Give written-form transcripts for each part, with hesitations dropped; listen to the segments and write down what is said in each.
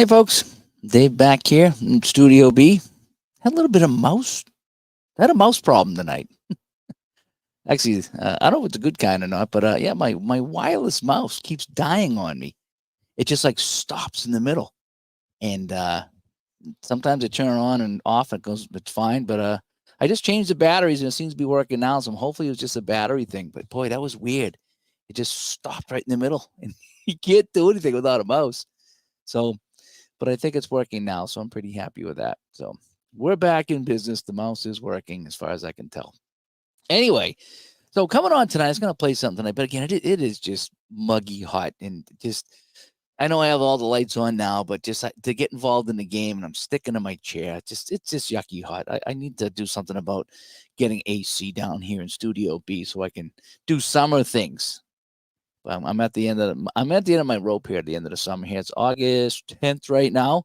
Hey, folks. Dave back here in Studio B. Had a little bit of mouse. Had a mouse problem tonight. Actually, I don't know if it's a good kind or not, but yeah, my wireless mouse keeps dying on me. It just like stops in the middle, and sometimes I turn it on and off. It goes, it's fine. But I just changed the batteries, and it seems to be working now. So hopefully it was just a battery thing. But boy, that was weird. It just stopped right in the middle, and you can't do anything without a mouse. So but I think it's working now, so I'm pretty happy with that. So we're back in business. The mouse is working as far as I can tell. Anyway, so coming on tonight, I was going to play something tonight, but again, it is just muggy hot and just. I know I have all the lights on now, but just to get involved in the game, and I'm sticking to my chair. It's just yucky hot. I need to do something about getting AC down here in Studio B so I can do summer things. I'm at the end of my rope here at the end of the summer here. It's August 10th right now.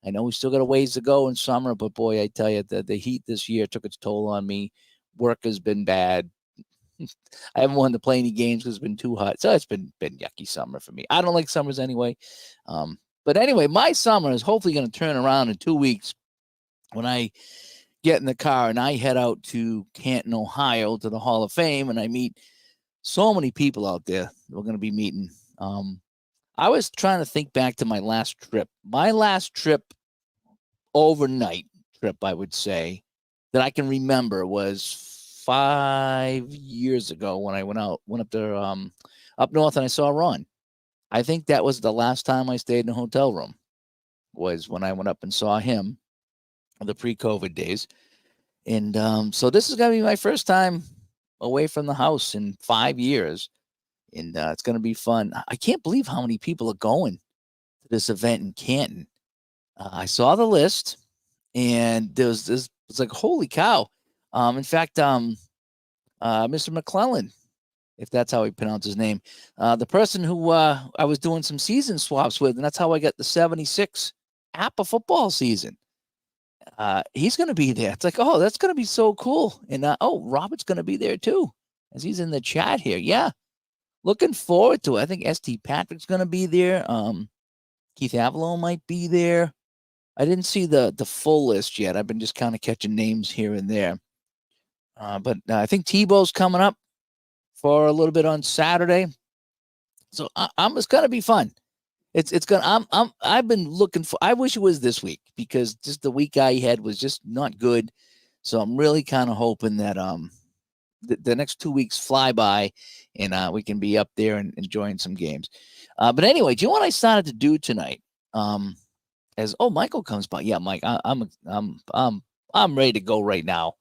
I know we still got a ways to go in summer, but boy, I tell you, the heat this year took its toll on me. Work has been bad. I haven't wanted to play any games because it's been too hot. So it's been yucky summer for me. I don't like summers anyway. But anyway, my summer is hopefully going to turn around in 2 weeks when I get in the car and I head out to Canton, Ohio to the Hall of Fame and I meet so many people out there we're going to be meeting. I was trying to think back to my last trip. My last trip, overnight trip, I would say, that I can remember was 5 years ago when I went up there up north and I saw Ron. I think that was the last time I stayed in a hotel room was when I went up and saw him, the pre-COVID days. And so this is going to be my first time away from the house in 5 years. And it's going to be fun. I can't believe how many people are going to this event in Canton. I saw the list, and there was this. It's like holy cow! In fact, Mr. McClellan, if that's how he pronounced his name, the person who I was doing some season swaps with, and that's how I got the '76 APA football season. He's going to be there. It's like, oh, that's going to be so cool. And oh, Robert's going to be there too, as he's in the chat here. Yeah, looking forward to it. I think St. Patrick's going to be there. Keith Avalon might be there. I didn't see the full list yet. I've been just kind of catching names here and there. But I think Tebow's coming up for a little bit on Saturday. So it's going to be fun. It's gonna. I've been looking for. I wish it was this week because just the week I had was just not good. So I'm really kind of hoping that the next 2 weeks fly by, and we can be up there and enjoying some games. But anyway, do you know what I started to do tonight? As Michael comes by, yeah, Mike, I'm ready to go right now.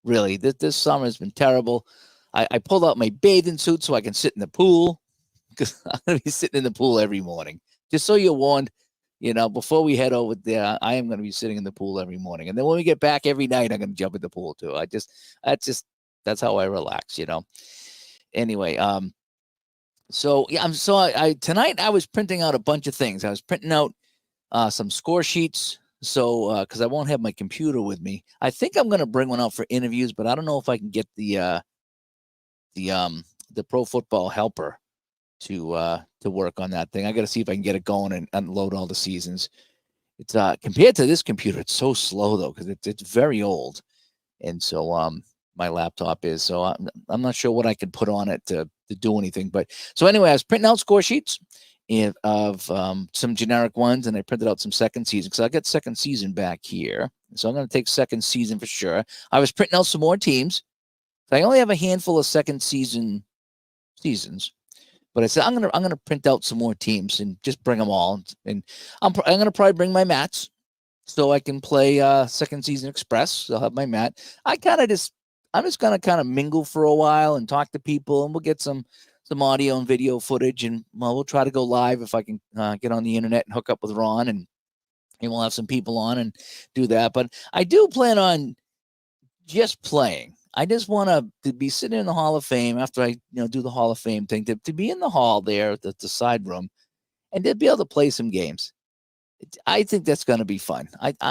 Really, this summer has been terrible. I pulled out my bathing suit so I can sit in the pool because I'm gonna be sitting in the pool every morning. Just so you're warned, before we head over there, I am going to be sitting in the pool every morning, and then when we get back every night, I'm going to jump in the pool too. That's how I relax. Anyway, so yeah, I tonight I was printing out a bunch of things. I was printing out some score sheets. So because I won't have my computer with me, I think I'm going to bring one out for interviews, but I don't know if I can get the Pro Football Helper to work on that thing. I got to see if I can get it going and unload all the seasons. It's compared to this computer, it's so slow though because it's very old, and so my laptop is. So I'm not sure what I can put on it to do anything. But so anyway, I was printing out score sheets of some generic ones, and I printed out some second season because I got second season back here. So I'm going to take second season for sure. I was printing out some more teams. So I only have a handful of second seasons. But I said I'm gonna print out some more teams and just bring them all, and I'm gonna probably bring my mats so I can play second season express. So I'll have my mat. I'm just gonna kind of mingle for a while and talk to people, and we'll get some audio and video footage, and we'll try to go live if I can get on the internet and hook up with Ron, and we'll have some people on and do that. But I do plan on just playing. I just want to be sitting in the Hall of Fame after I do the Hall of Fame thing, to be in the hall there, the side room, and to be able to play some games. I think that's going to be fun.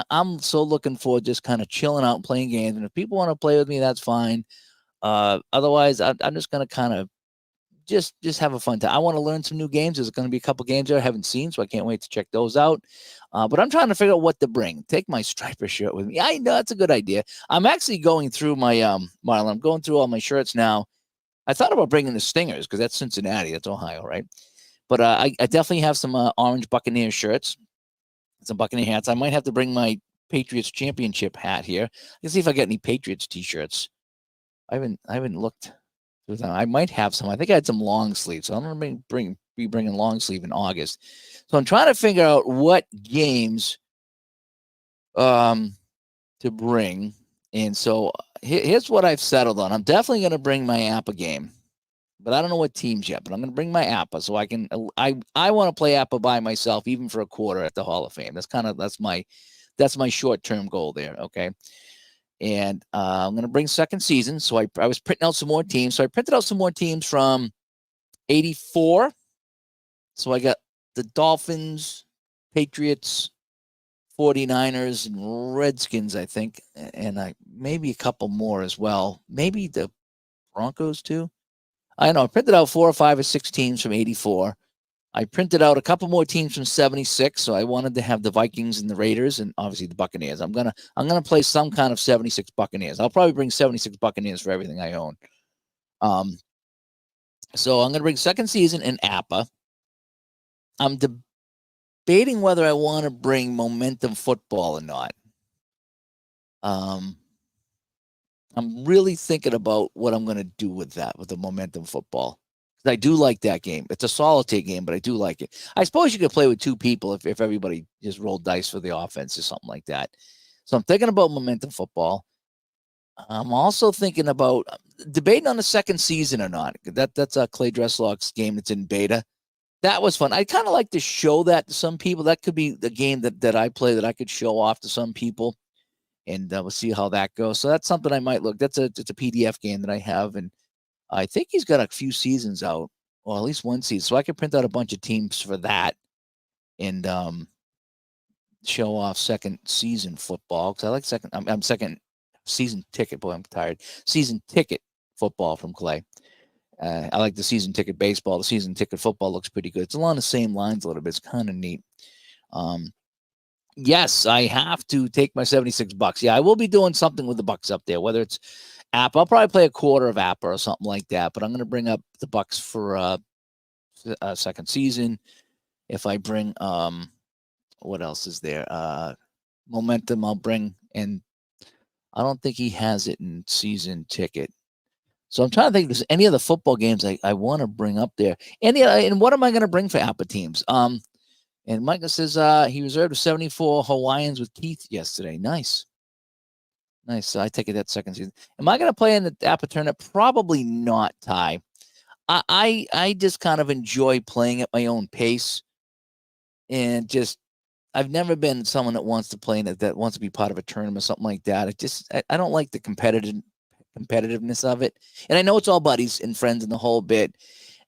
I'm so looking forward to just kind of chilling out and playing games. And if people want to play with me, that's fine. Otherwise, I'm just going to kind of just have a fun time. I want to learn some new games. There's going to be a couple games there I haven't seen, so I can't wait to check those out. But I'm trying to figure out what to bring. Take my striper shirt with me. I know that's a good idea. I'm actually going through my Marlon. I'm going through all my shirts now. I thought about bringing the Stingers because that's Cincinnati, that's Ohio, right? But I definitely have some orange Buccaneer shirts, some Buccaneer hats. I might have to bring my Patriots championship hat here. Let's see if I get any Patriots t-shirts. I haven't looked through them. I might have some. I think I had some long sleeves. So I'm gonna be bringing long sleeve in August. So I'm trying to figure out what games to bring. And so here's what I've settled on. I'm definitely gonna bring my APA game, but I don't know what teams yet. But I'm gonna bring my APA so I can. I want to play APA by myself, even for a quarter at the Hall of Fame. That's my short term goal there. Okay. And I'm going to bring second season. So I was printing out some more teams. So I printed out some more teams from 84. So I got the Dolphins, Patriots, 49ers, and Redskins, I think. And maybe a couple more as well. Maybe the Broncos too. I don't know. I printed out 4 or 5 or 6 teams from 84. I printed out a couple more teams from 76, so I wanted to have the Vikings and the Raiders and obviously the Buccaneers. I'm gonna play some kind of 76 Buccaneers. I'll probably bring 76 Buccaneers for everything I own. So I'm gonna bring second season and APA. I'm debating whether I want to bring momentum football or not. I'm really thinking about what I'm gonna do with that, with the momentum football. I do like that game. It's a solitaire game, but I do like it. I suppose you could play with 2 people if everybody just rolled dice for the offense or something like that. So I'm thinking about momentum football. I'm also thinking about debating on the second season or not. That's a Clay Dresslog's game that's in beta. That was fun. I kind of like to show that to some people. That could be the game that I play that I could show off to some people, and we'll see how that goes. So that's something I might look. It's a PDF game that I have, and I think he's got a few seasons out, or at least one season. So I could print out a bunch of teams for that and show off second season football because I like I'm second season ticket. Boy, I'm tired. Season ticket football from Clay. I like the season ticket baseball. The season ticket football looks pretty good. It's along the same lines a little bit. It's kind of neat. Yes, I have to take my $76. Yeah, I will be doing something with the Bucks up there, whether it's app. I'll probably play a quarter of app or something like that, but I'm going to bring up the Bucks for second season. If I bring what else is there? Momentum I'll bring, and I don't think he has it in season ticket. So I'm trying to think if there's any of the football games I want to bring up there. And what am I going to bring for APA teams? And Micah says he reserved 74 Hawaiians with Keith yesterday. Nice. So I take it that second season. Am I going to play in the APA tournament? Probably not, Ty. I just kind of enjoy playing at my own pace, and just I've never been someone that wants to play in it, that wants to be part of a tournament or something like that. I don't like the competitiveness of it. And I know it's all buddies and friends and the whole bit,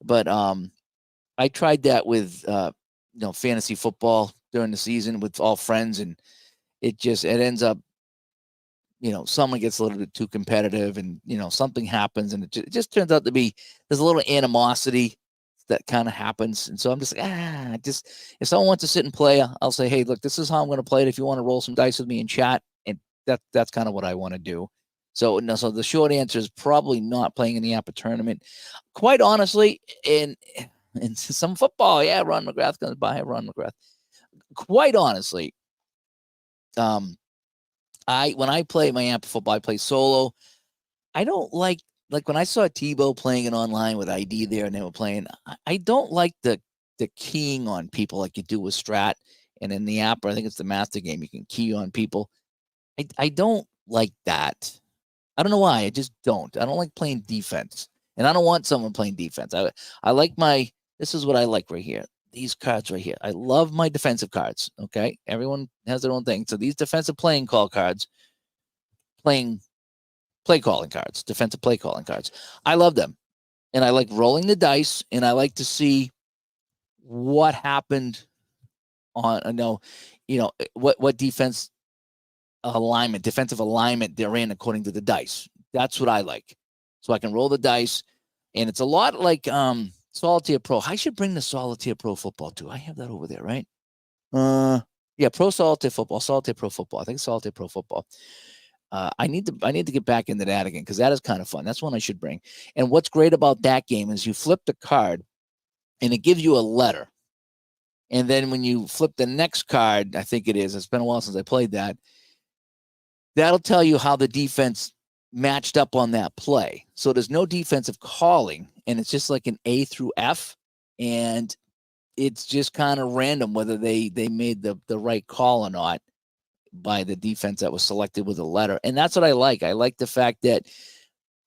but I tried that with fantasy football during the season with all friends, and it ends up, someone gets a little bit too competitive, and something happens, and it just turns out to be there's a little animosity that kind of happens. And so I'm just like, if someone wants to sit and play, I'll say, hey, look, this is how I'm going to play it. If you want to roll some dice with me and chat, and that's kind of what I want to do. So the short answer is probably not playing in the APA tournament. Quite honestly, in some football, yeah, Ron McGrath comes by. Ron McGrath. Quite honestly, when I play my APA football, I play solo. I don't like when I saw Tebow playing it online with ID there, and they were playing. I don't like the keying on people like you do with Strat, and in the APA, I think it's the master game. You can key on people. I don't like that. I don't know why. I just don't. I don't like playing defense, and I don't want someone playing defense. I like this is what I like right here. These cards right here. I love my defensive cards. Okay. Everyone has their own thing. So these defensive play calling cards, defensive play calling cards. I love them. And I like rolling the dice, and I like to see what happened what defensive alignment they're in according to the dice. That's what I like. So I can roll the dice. And it's a lot like Solitaire Pro. I should bring the Solitaire Pro football too. I have that over there, right? Yeah, Pro Solitaire Football, Solitaire Pro Football. I think Solitaire Pro Football. I need to get back into that again because that is kind of fun. That's one I should bring. And what's great about that game is you flip the card, and it gives you a letter. And then when you flip the next card, I think it is. It's been a while since I played that. That'll tell you how the defense matched up on that play. So there's no defensive calling, and it's just like an A through F, and it's just kind of random whether they made the right call or not by the defense that was selected with a letter. And that's what I like. I like the fact that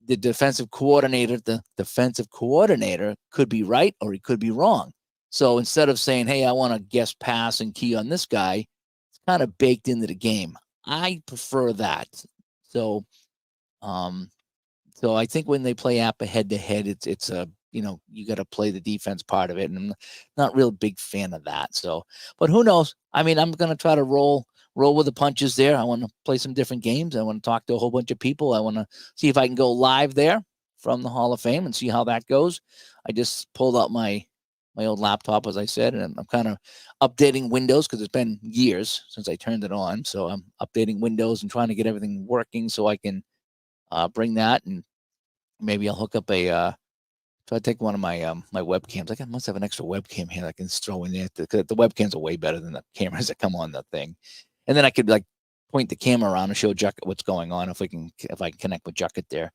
the defensive coordinator could be right or he could be wrong. So instead of saying, hey, I want to guess pass and key on this guy, it's kind of baked into the game. I prefer that. So I think when they play APA head to head, it's a, you got to play the defense part of it. And I'm not real big fan of that. So, but who knows? I mean, I'm going to try to roll with the punches there. I want to play some different games. I want to talk to a whole bunch of people. I want to see if I can go live there from the Hall of Fame and see how that goes. I just pulled out my old laptop, as I said, and I'm kind of updating Windows because it's been years since I turned it on. So I'm updating Windows and trying to get everything working so I can bring that, and maybe I'll hook up so I take one of my my webcams. I must have an extra webcam here that I can throw in there. The webcams are way better than the cameras that come on the thing. And then I could like point the camera around and show Jucket what's going on if I can connect with Jucket there.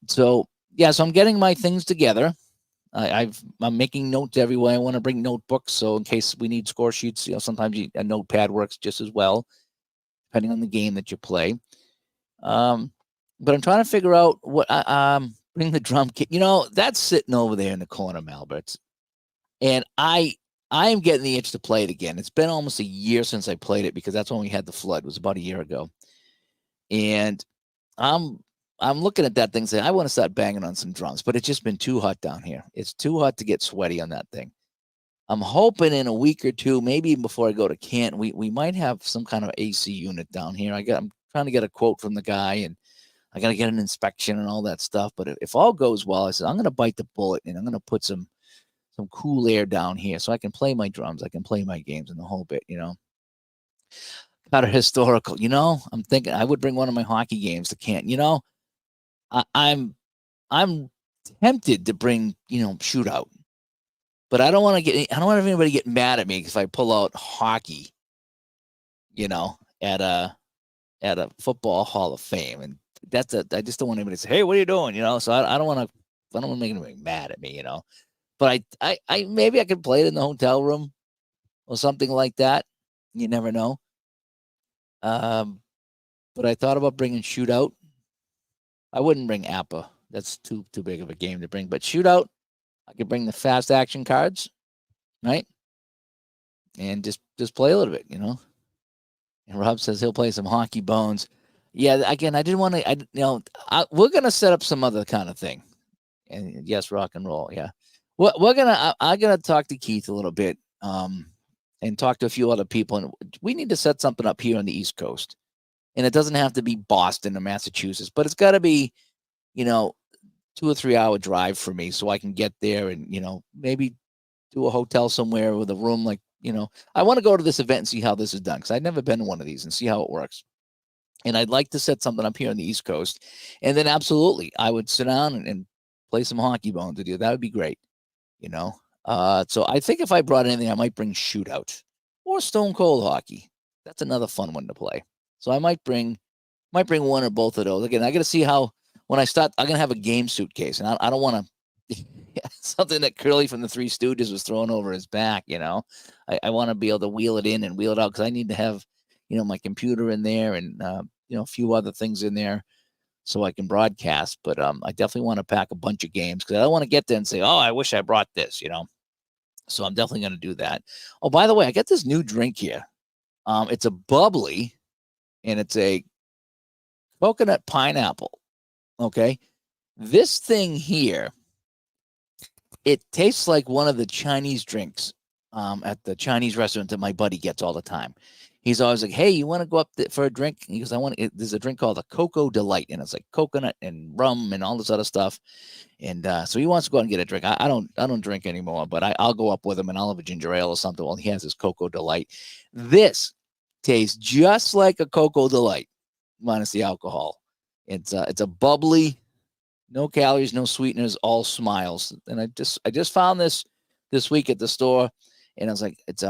So I'm getting my things together. I'm making notes everywhere. I want to bring notebooks, so in case we need score sheets, sometimes a notepad works just as well, depending on the game that you play. But I'm trying to figure out what bring the drum kit. That's sitting over there in the corner, Malbert's, and I am getting the itch to play it again. It's been almost a year since I played it because that's when we had the flood. It was about a year ago, and I'm looking at that thing saying, I want to start banging on some drums, but it's just been too hot down here. It's too hot to get sweaty on that thing. I'm hoping in a week or two, maybe even before I go to Canton, we might have some kind of AC unit down here. I'm trying to get a quote from the guy, and I got to get an inspection and all that stuff. But if all goes well, I said, I'm going to bite the bullet, and I'm going to put some cool air down here so I can play my drums. I can play my games and the whole bit, Kind of historical, I'm thinking I would bring one of my hockey games to Canton, I'm tempted to bring, shootout, but I don't want anybody get mad at me if I pull out hockey, at a football Hall of Fame. And I just don't want anybody to say, hey, what are you doing? So I don't want to make anybody mad at me, but I maybe I could play it in the hotel room or something like that. You never know. But I thought about bringing shootout. I wouldn't bring APA. That's too big of a game to bring. But shootout, I could bring the fast action cards, right? And just play a little bit, And Rob says he'll play some hockey bones. Yeah, again, I didn't want to. We're gonna set up some other kind of thing. And yes, rock and roll. Yeah, I'm gonna talk to Keith a little bit, and talk to a few other people, and we need to set something up here on the East Coast. And it doesn't have to be Boston or Massachusetts, but it's got to be, 2 or 3 hour drive for me so I can get there and, maybe do a hotel somewhere with a room. Like, I want to go to this event and see how this is done because I've never been to one of these and see how it works. And I'd like to set something up here on the East Coast. And then absolutely, I would sit down and play some hockey bones with you. That would be great, So I think if I brought anything, I might bring shootout or stone cold hockey. That's another fun one to play. So I might bring one or both of those. Again, I got to see how when I start. I'm gonna have a game suitcase, and I don't want to something that Curly from the Three Stooges was throwing over his back. I want to be able to wheel it in and wheel it out because I need to have my computer in there and a few other things in there so I can broadcast. But I definitely want to pack a bunch of games because I don't want to get there and say, oh, I wish I brought this. So I'm definitely going to do that. Oh, by the way, I got this new drink here. It's a bubbly. And it's a coconut pineapple. Okay. This thing here, it tastes like one of the Chinese drinks at the Chinese restaurant that my buddy gets all the time. He's always like, "Hey, you want to go up for a drink?" He goes, "I want." There's a drink called a Cocoa Delight, and it's like coconut and rum and all this other stuff. And so he wants to go out and get a drink. I don't drink anymore, but I'll go up with him and I'll have a ginger ale or something while he has his Cocoa Delight. This tastes just like a Cocoa Delight, minus the alcohol. It's a bubbly, no calories, no sweeteners, all smiles. And I just found this week at the store, and I was like, it's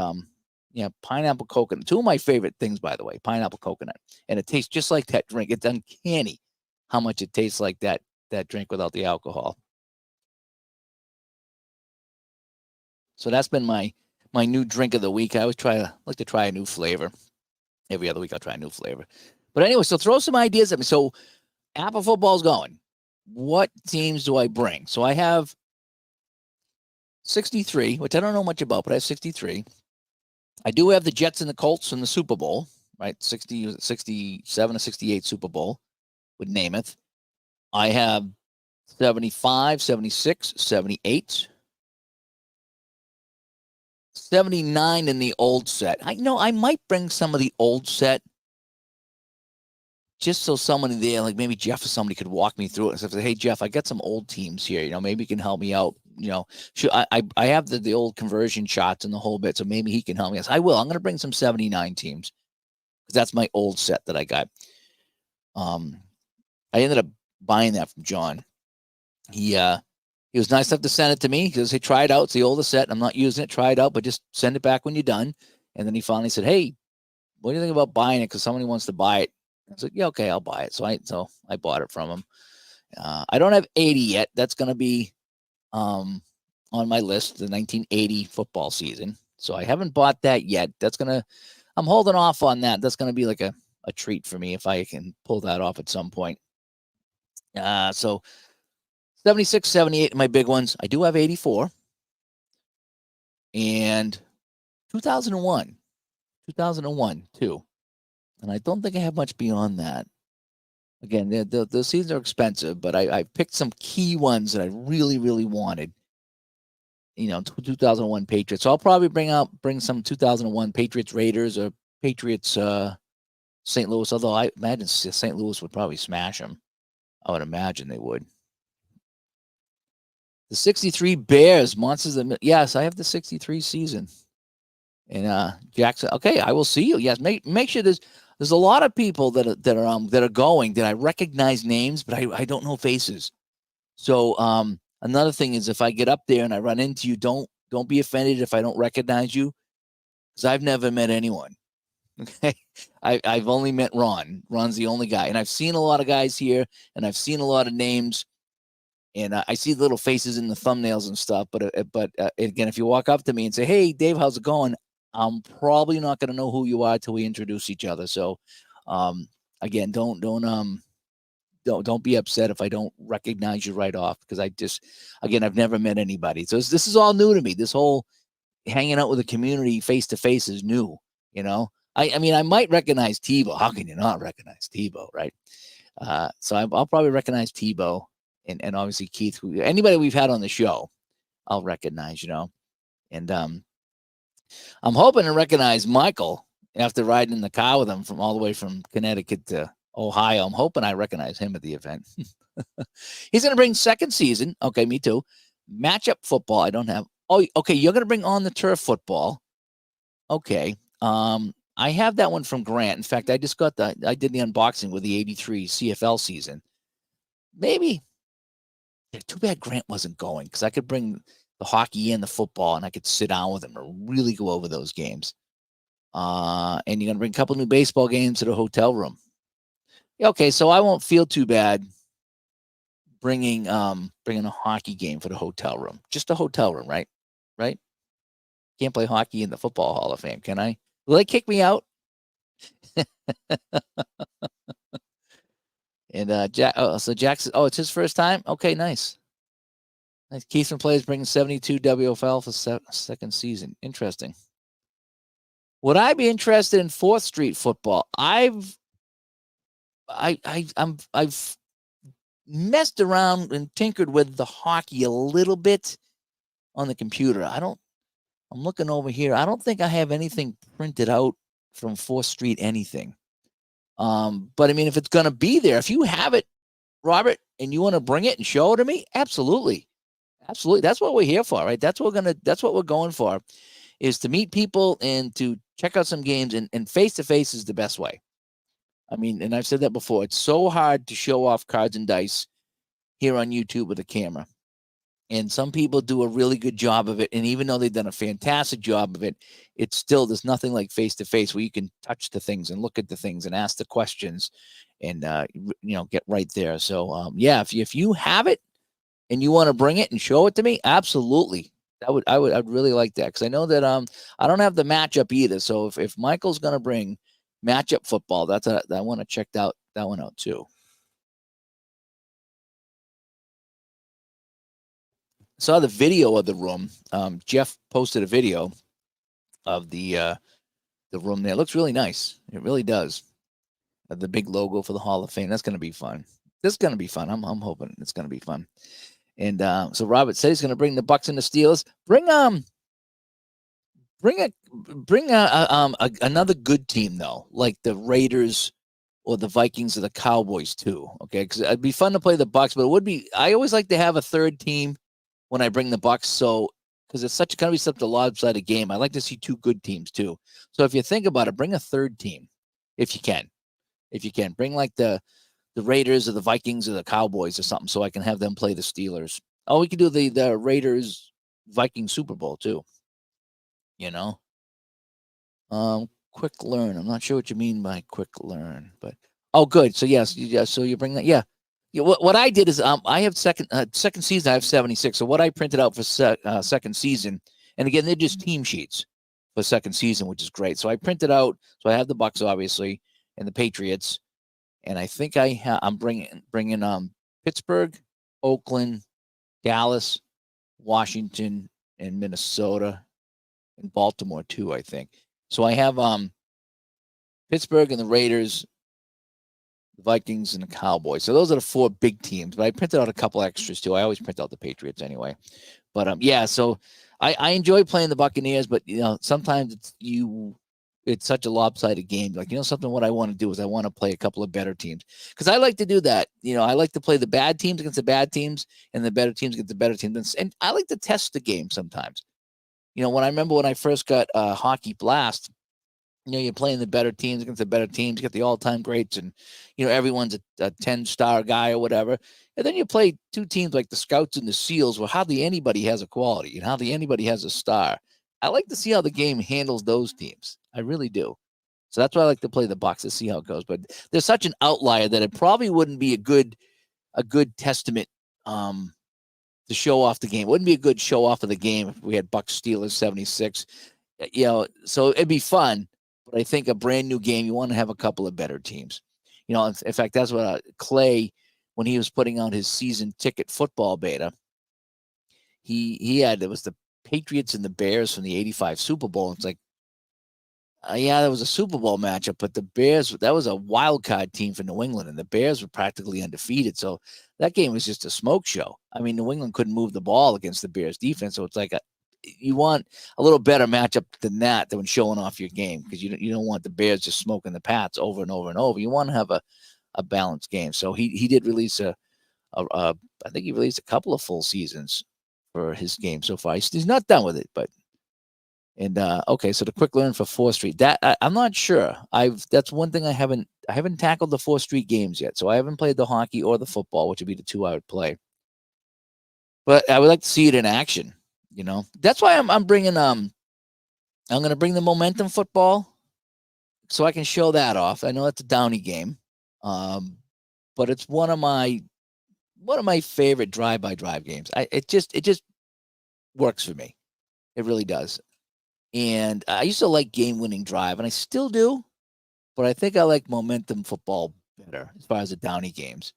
yeah, pineapple coconut. Two of my favorite things, by the way, pineapple coconut, and it tastes just like that drink. It's uncanny how much it tastes like that drink without the alcohol. So that's been my new drink of the week. I always like to try a new flavor. Every other week I'll try a new flavor. But anyway, so throw some ideas at me. So Apple football's going. What teams do I bring? So I have 63, which I don't know much about, but I have 63. I do have the Jets and the Colts in the Super Bowl, right? 60, 67 or 68 Super Bowl with Namath. I have 75, 76, 78, 79 in the old set. I might bring some of the old set just so somebody there, like maybe Jeff or somebody could walk me through it. So say, hey, Jeff, I got some old teams here. Maybe you can help me out. I have the old conversion shots and the whole bit, so maybe he can help me. I will. I'm going to bring some 79 teams because that's my old set that I got. I ended up buying that from John. He was nice enough to send it to me because he tried it out. It's the oldest set. I'm not using it. Try it out, but just send it back when you're done. And then he finally said, hey, what do you think about buying it? Because somebody wants to buy it. I said, yeah, okay, I'll buy it. So I bought it from him. I don't have 80 yet. That's going to be on my list, the 1980 football season. So I haven't bought that yet. I'm holding off on that. That's going to be like a treat for me if I can pull that off at some point. So 76, 78, my big ones. I do have 84 and 2001 too. And I don't think I have much beyond that. Again, the seasons are expensive, but I picked some key ones that I really, really wanted. 2001 Patriots. So I'll probably bring some 2001 Patriots Raiders or Patriots St. Louis. Although I imagine St. Louis would probably smash them. I would imagine they would. The 63 Bears, Monsters of the Yes, I have the 63 season. And Jackson, okay, I will see you. Yes, make sure there's a lot of people that are going that I recognize names, but I don't know faces. So another thing is if I get up there and I run into you, don't be offended if I don't recognize you, because I've never met anyone. Okay, I've only met Ron. Ron's the only guy, and I've seen a lot of guys here, and I've seen a lot of names, and I see little faces in the thumbnails and stuff. But again, if you walk up to me and say, "Hey, Dave, how's it going?" I'm probably not going to know who you are till we introduce each other. So, again, don't be upset if I don't recognize you right off, because I've never met anybody. So this is all new to me. This whole hanging out with the community face to face is new. I mean, I might recognize Tebow. How can you not recognize Tebow, right? So I'll probably recognize Tebow and obviously Keith. Anybody we've had on the show, I'll recognize. And I'm hoping to recognize Michael after riding in the car with him from all the way from Connecticut to Ohio. I'm hoping I recognize him at the event. He's going to bring second season. Okay, me too. Matchup football. I don't have. Oh, okay. You're going to bring on the turf football. Okay. I have that one from Grant. In fact, I did the unboxing with the 83 CFL season. Maybe. Yeah, too bad Grant wasn't going, because I could bring the hockey and the football, and I could sit down with him and really go over those games. And you're going to bring a couple new baseball games to the hotel room. Okay, so I won't feel too bad bringing a hockey game for the hotel room. Just a hotel room, right? Right? Can't play hockey in the Football Hall of Fame, can I? Will they kick me out? And so Jackson, it's his first time? Okay, nice. Nice. Keithman plays bringing 72 WFL for second season. Interesting. Would I be interested in 4th Street football? I've messed around and tinkered with the hockey a little bit on the computer. I'm looking over here. I don't think I have anything printed out from 4th Street anything. But I mean, if it's going to be there, if you have it, Robert, and you want to bring it and show it to me, absolutely. Absolutely. That's what we're here for, right? That's what we're going for, is to meet people and to check out some games, and face to face is the best way. I mean, and I've said that before. It's so hard to show off cards and dice here on YouTube with a camera. And some people do a really good job of it. And even though they've done a fantastic job of it, it's still, there's nothing like face to face where you can touch the things and look at the things and ask the questions and, get right there. So, yeah, if you have it and you want to bring it and show it to me, absolutely. I'd really like that, because I know that I don't have the matchup either. So if Michael's going to bring matchup football, I want to check that one out too. Saw the video of the room. Jeff posted a video of the room there. It looks really nice. It really does. The big logo for the Hall of Fame. That's going to be fun. This is going to be fun. I'm hoping it's going to be fun. And so Robert said he's going to bring the Bucks and the Steelers. Bring another good team though, like the Raiders or the Vikings or the Cowboys too. Okay, because it'd be fun to play the Bucks, but it would be. I always like to have a third team when I bring the Bucks. So, because it's going to be such a lopsided game, I like to see two good teams too. So if you think about it, bring a third team if you can. Bring like the Raiders or the Vikings or the Cowboys or something, so I can have them play the Steelers. Oh, we could do the Raiders Vikings Super Bowl too. Quick learn. I'm not sure what you mean by quick learn, but good. So yes, so you bring that. Yeah. What I did is I have second season. I have 76. So what I printed out for second season, and again they're just team sheets for second season, which is great. So I printed out. So I have the Bucks obviously and the Patriots, and I think I'm bringing Pittsburgh, Oakland, Dallas, Washington, and Minnesota, and Baltimore too, I think. So I have Pittsburgh and the Raiders, the Vikings and the Cowboys. So those are the four big teams. But I printed out a couple extras too. I always print out the Patriots anyway. But yeah, so I enjoy playing the Buccaneers, but sometimes it's such a lopsided game. Like, something what I want to do is I want to play a couple of better teams, because I like to do that. I like to play the bad teams against the bad teams and the better teams against the better teams. And I like to test the game sometimes. When I first got Hockey Blast, you're playing the better teams against the better teams, you get the all-time greats, and everyone's a 10-star guy or whatever. And then you play two teams like the Scouts and the Seals, where hardly anybody has a quality and hardly anybody has a star. I like to see how the game handles those teams. I really do. So that's why I like to play the Bucks, to see how it goes. But there's such an outlier that it probably wouldn't be a good testament to show off the game. It wouldn't be a good show off of the game if we had Bucks Steelers 76. So it'd be fun. But I think a brand new game, you want to have a couple of better teams. In fact, that's what Clay, when he was putting out his season ticket football beta, it was the Patriots and the Bears from the 85 Super Bowl. It's like, yeah, that was a Super Bowl matchup, but the Bears, that was a wild card team for New England, and the Bears were practically undefeated. So that game was just a smoke show. I mean, New England couldn't move the ball against the Bears defense. So it's like you want a little better matchup than that, than showing off your game, because you don't want the Bears just smoking the Pats over and over and over. You want to have a balanced game. So he did release I think he released a couple of full seasons for his game so far. He's not done with it, but. And okay, so the quick learn for 4th Street. That I'm not sure. That's one thing I haven't tackled the 4th Street games yet. So I haven't played the hockey or the football, which would be the two I would play. But I would like to see it in action. That's why I'm bringing I'm going to bring the momentum football, so I can show that off. I know that's a Downey game, but it's one of my favorite drive-by-drive games. It just works for me. It really does. And I used to like game-winning drive, and I still do, but I think I like momentum football better as far as the Downey games.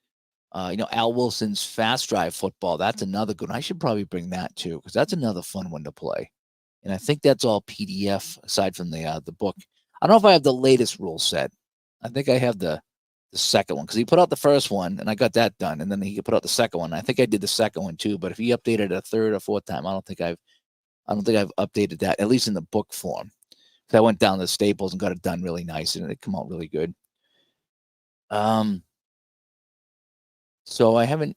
Al Wilson's fast drive football, that's another good one. I should probably bring that too, because that's another fun one to play. And I think that's all PDF aside from the book. I don't know if I have the latest rule set. I think I have the second one, because he put out the first one and I got that done, and then he put out the second one. I think I did the second one too, but if he updated a third or fourth time, I don't think I've I don't think I've updated that, at least in the book form. So I went down to Staples and got it done really nice, and it come out really good. So I haven't.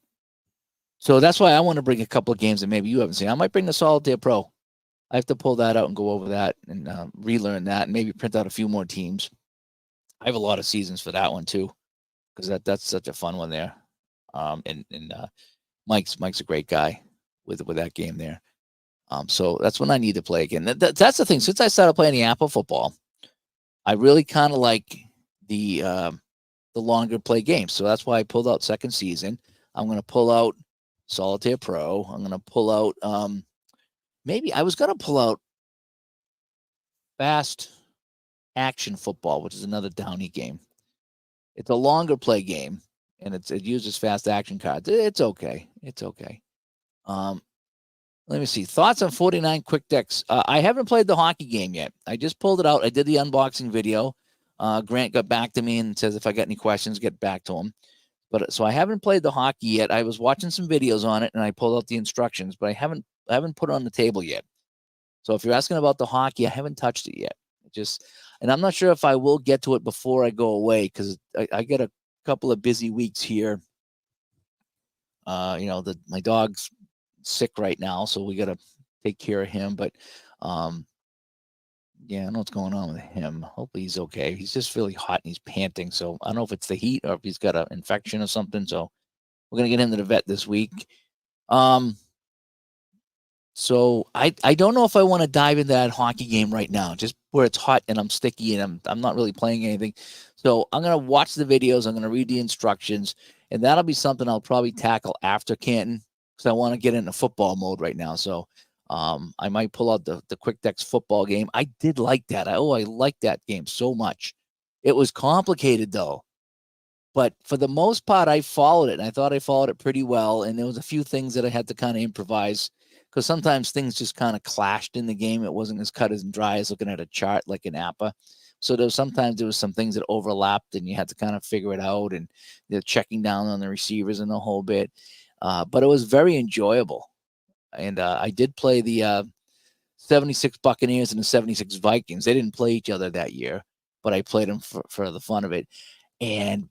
So that's why I want to bring a couple of games that maybe you haven't seen. I might bring the Solitaire Pro. I have to pull that out and go over that and relearn that, and maybe print out a few more teams. I have a lot of seasons for that one too, because that's such a fun one there. And Mike's a great guy with that game there. So that's when I need to play again. That's the thing. Since I started playing the Apple football, I really kind of like the longer play games. So that's why I pulled out second season. I'm going to pull out Solitaire Pro. I'm going to pull out maybe I was going to pull out Fast Action Football, which is another Downey game. It's a longer play game, and it uses fast action cards. It's okay. It's okay. Let me see. Thoughts on 49 Quick Decks. I haven't played the hockey game yet. I just pulled it out. I did the unboxing video. Grant got back to me and says if I got any questions, get back to him. But so I haven't played the hockey yet. I was watching some videos on it, and I pulled out the instructions, but I haven't put it on the table yet. So if you're asking about the hockey, I haven't touched it yet. And I'm not sure if I will get to it before I go away because I get a couple of busy weeks here. My dog's sick right now, so we got to take care of him. But yeah, I don't know what's going on with him. Hopefully he's okay. He's just really hot and he's panting. So I don't know if it's the heat or if he's got an infection or something. So we're gonna get him to the vet this week. So I don't know if I want to dive into that hockey game right now, just where it's hot and I'm sticky and I'm not really playing anything. So I'm gonna watch the videos. I'm gonna read the instructions, and that'll be something I'll probably tackle after Canton because I want to get into football mode right now. So I might pull out the Quick Decks football game. I did like that. I liked that game so much. It was complicated though, but for the most part, I followed it, and I thought I followed it pretty well. And there was a few things that I had to kind of improvise because sometimes things just kind of clashed in the game. It wasn't as cut and dry as looking at a chart like an APA. So sometimes there was some things that overlapped, and you had to kind of figure it out, and checking down on the receivers and the whole bit. But it was very enjoyable. And I did play the 76 Buccaneers and the 76 Vikings. They didn't play each other that year, but I played them for the fun of it. And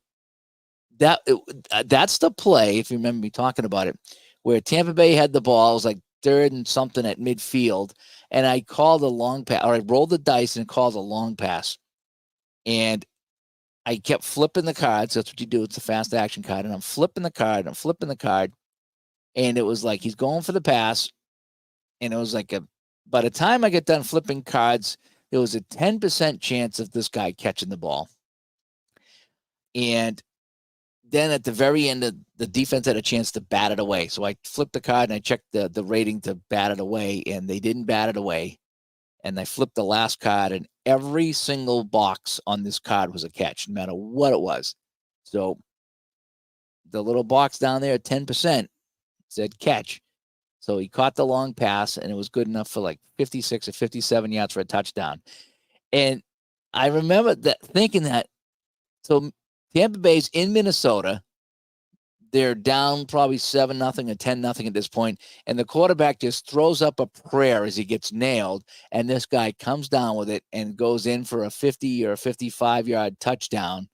that's the play, if you remember me talking about it, where Tampa Bay had the ball. It was like third and something at midfield, and I called a long pass, or I rolled the dice and called a long pass. And I kept flipping the cards. That's what you do. It's a fast action card. And I'm flipping the card. And it was like he's going for the pass. And it was like by the time I get done flipping cards, there was a 10% chance of this guy catching the ball. And then at the very end, the defense had a chance to bat it away. So I flipped the card and I checked the rating to bat it away, and they didn't bat it away. And I flipped the last card, and every single box on this card was a catch, no matter what it was. So the little box down there at 10% said catch. So he caught the long pass, and it was good enough for like 56 or 57 yards for a touchdown. And I remember thinking that, so Tampa Bay's in Minnesota. They're down probably 7-0 or 10-0 at this point, and the quarterback just throws up a prayer as he gets nailed, and this guy comes down with it and goes in for a 50 or 55-yard touchdown,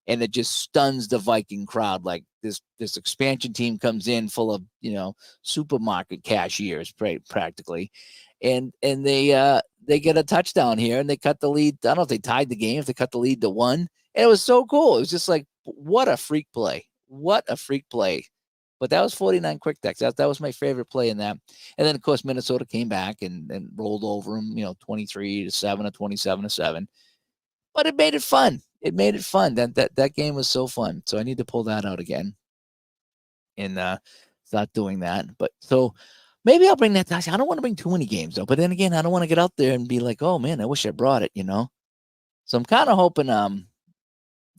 and it just stuns the Viking crowd. Like this expansion team comes in full of supermarket cashiers practically, and they get a touchdown here, and they cut the lead. I don't know if they tied the game, if they cut the lead to 1. And it was so cool. It was just like, what a freak play. What a freak play. But that was 49 Quick Decks. That was my favorite play in that. And then, of course, Minnesota came back and rolled over them, 23-7 or 27-7. But it made it fun. It made it fun. That game was so fun. So I need to pull that out again and start doing that. But so maybe I'll bring that. I don't want to bring too many games, though. But then again, I don't want to get out there and be like, oh, man, I wish I brought it, So I'm kind of hoping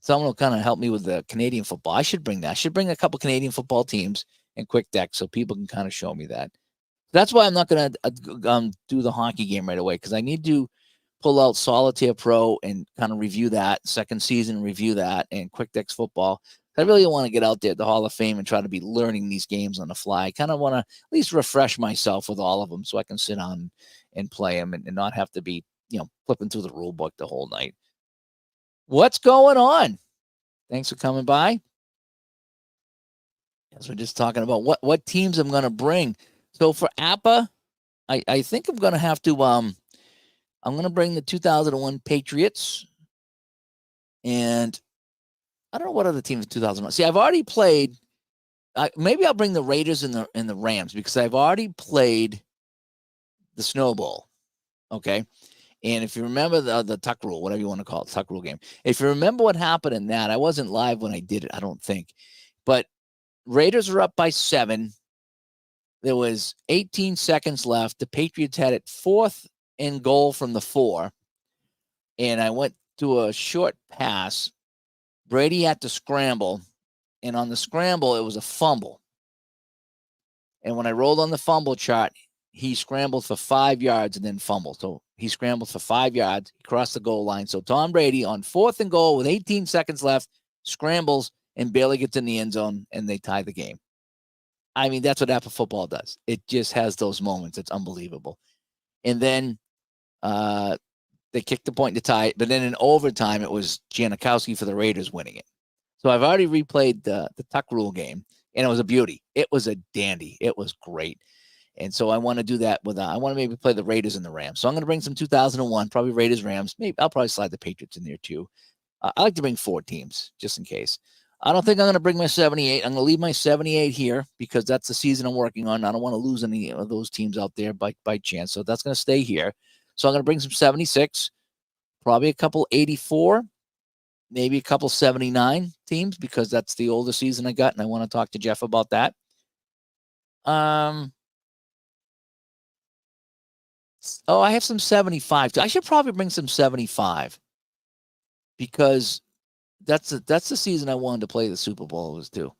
someone will kind of help me with the Canadian football. I should bring that. I should bring a couple Canadian football teams and Quick Deck so people can kind of show me that. That's why I'm not going to do the hockey game right away, because I need to pull out Solitaire Pro and kind of review that, second season review that, and Quick Decks football. I really want to get out there at the Hall of Fame and try to be learning these games on the fly. I kind of want to at least refresh myself with all of them so I can sit down and play them and not have to be, flipping through the rule book the whole night. What's going on? Thanks for coming by. Yes, we're just talking about what teams I'm going to bring. So for APA, I think I'm going to have to I'm going to bring the 2001 Patriots, and I don't know what other teams in 2001. See, I've already played. Maybe I'll bring the Raiders and the Rams because I've already played the Snowball. Okay. And if you remember the tuck rule, whatever you want to call it, tuck rule game. If you remember what happened in that, I wasn't live when I did it, I don't think. But Raiders were up by 7. There was 18 seconds left. The Patriots had it 4th and goal from the 4. And I went to a short pass. Brady had to scramble. And on the scramble, it was a fumble. And when I rolled on the fumble chart, he scrambled for 5 yards and then fumbled. So he scrambled for 5 yards. He crossed the goal line. So Tom Brady on 4th and goal with 18 seconds left scrambles and barely gets in the end zone, and they tie the game. I mean, that's what APA football does. It just has those moments. It's unbelievable. And then they kicked the point to tie it. But then in overtime, it was Janikowski for the Raiders winning it. So I've already replayed the tuck rule game, and it was a beauty. It was a dandy. It was great. And so I want to do that with I want to maybe play the Raiders and the Rams. So I'm going to bring some 2001, probably Raiders, Rams. Maybe I'll probably slide the Patriots in there too. I like to bring 4 teams just in case. I don't think I'm going to bring my 78. I'm going to leave my 78 here because that's the season I'm working on. I don't want to lose any of those teams out there by chance. So that's going to stay here. So I'm going to bring some 76, probably a couple 84, maybe a couple 79 teams because that's the older season I got, and I want to talk to Jeff about that. Oh, I have some 75. I should probably bring some 75 because that's the season I wanted to play the Super Bowl was too.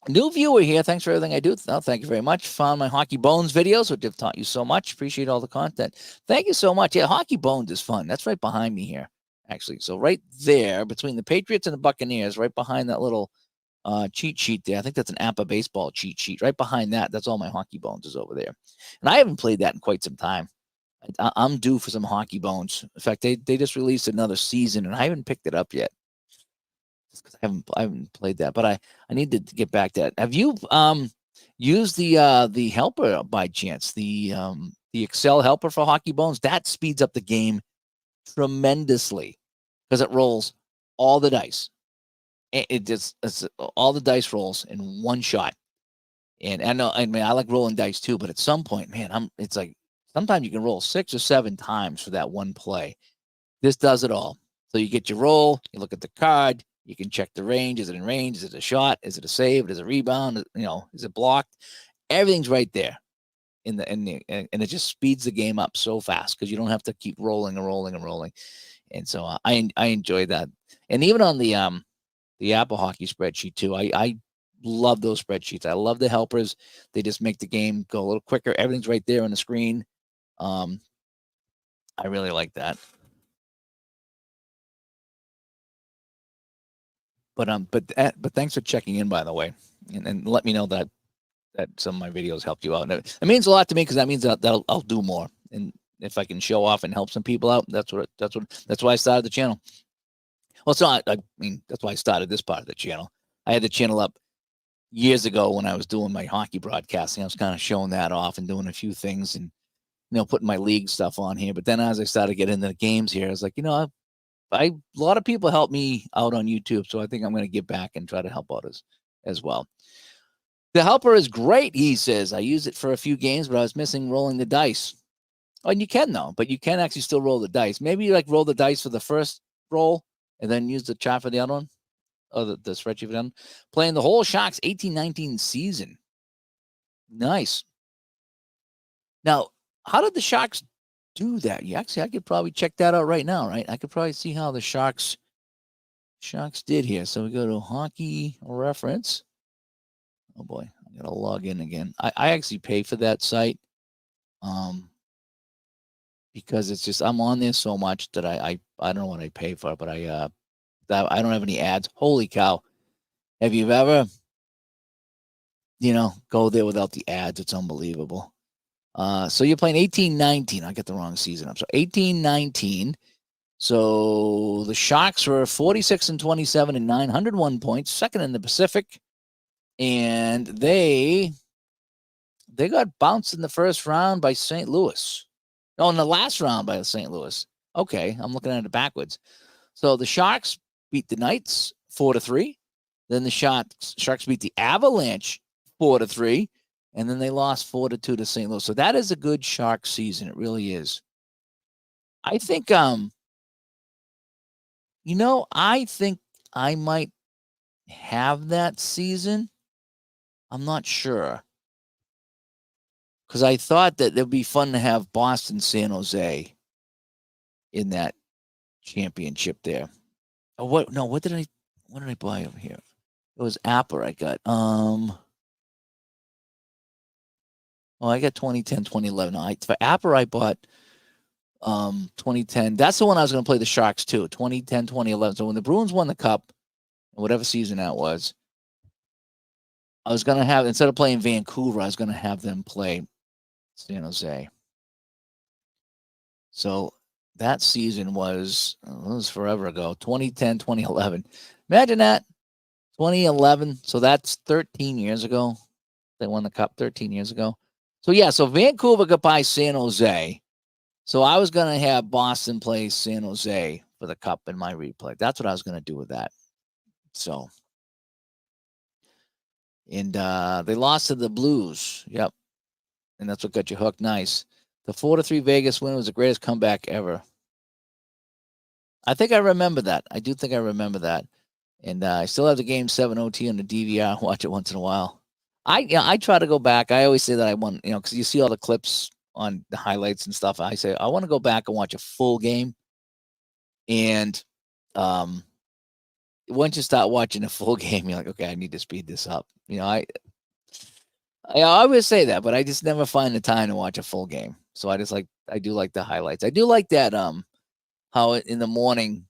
New viewer here. Thanks for everything I do. Oh, thank you very much. Found my Hockey Bones videos, which have taught you so much. Appreciate all the content. Thank you so much. Yeah, Hockey Bones is fun. That's right behind me here, actually. So right there between the Patriots and the Buccaneers, right behind that little cheat sheet there. I think that's an APA baseball cheat sheet. Right behind that, that's all my Hockey Bones is over there. And I haven't played that in quite some time. I'm due for some Hockey Bones. In fact, they just released another season, and I haven't picked it up yet. Just because I haven't played that, but I need to get back to that. Have you used the helper by chance? The Excel helper for Hockey Bones that speeds up the game tremendously because it rolls all the dice. It's all the dice rolls in one shot. And I mean, I like rolling dice too, but at some point, man, it's like sometimes you can roll 6 or 7 times for that one play. This does it all. So you get your roll, you look at the card, you can check the range. Is it in range? Is it a shot? Is it a save? Is it a rebound? Is it blocked? Everything's right there. And it just speeds the game up so fast because you don't have to keep rolling and rolling and rolling. And so I enjoy that. And even on the Apple Hockey spreadsheet too, I love those spreadsheets. I love the helpers. They just make the game go a little quicker. Everything's right there on the screen. I really like that. But thanks for checking in, by the way, and let me know that some of my videos helped you out. And it means a lot to me because that means that I'll do more. And if I can show off and help some people out, that's why I started the channel. Well, it's not. I mean, that's why I started this part of the channel. I had the channel up years ago when I was doing my hockey broadcasting. I was kind of showing that off and doing a few things and putting my league stuff on here. But then as I started getting into the games here, I was like, a lot of people help me out on YouTube, so I think I'm going to get back and try to help out as well. The helper is great, he says. I used it for a few games, but I was missing rolling the dice. Oh, and you can though, but you can actually still roll the dice. Maybe you roll the dice for the first roll and then use the chart for the other one. Oh, the spreadsheet for them. Playing the whole Sharks 18-19 season. Nice. Now, how did the Sharks do that? I could probably check that out right now, right? I could probably see how the Sharks did here. So we go to hockey reference. Oh boy, I gotta log in again. I actually pay for that site, because it's just I'm on there so much that I don't know what I pay for, but I don't have any ads. Holy cow! Have you ever, go there without the ads? It's unbelievable. So you're playing 18-19. I get the wrong season up. So 18-19. So the Sharks were 46-27 and 901 points, second in the Pacific, and they got bounced in the first round by St. Louis. Oh, in the last round by St. Louis. Okay, I'm looking at it backwards. So the Sharks beat the Knights 4-3. Then the Sharks beat the Avalanche 4-3, and then they lost 4-2 to St. Louis. So that is a good Sharks season. It really is. I think I think I might have that season. I'm not sure. Because I thought that it'd be fun to have Boston, San Jose in that championship there. Oh, what? No, what did I buy over here? It was Apple I got. I got 2010, 2011. No, for Apple I bought 2010. That's the one I was going to play the Sharks too. 2010, 2011. So when the Bruins won the Cup, whatever season that was, I was going to have, instead of playing Vancouver, I was going to have them play San Jose. So that season was forever ago, 2010, 2011. Imagine that, 2011. So that's 13 years ago. They won the Cup 13 years ago. So yeah, so Vancouver got by San Jose. So I was going to have Boston play San Jose for the Cup in my replay. That's what I was going to do with that. So, and they lost to the Blues. Yep. And that's what got you hooked. Nice. The 4-3 Vegas win was the greatest comeback ever. I think I remember that. I do think I remember that. And I still have the Game 7 OT on the DVR. Watch it once in a while. I try to go back. I always say that I want, because you see all the clips on the highlights and stuff. I say, I want to go back and watch a full game. And once you start watching a full game, you're like, okay, I need to speed this up. I always say that, but I just never find the time to watch a full game. So I do like the highlights. I do like that, how in the morning,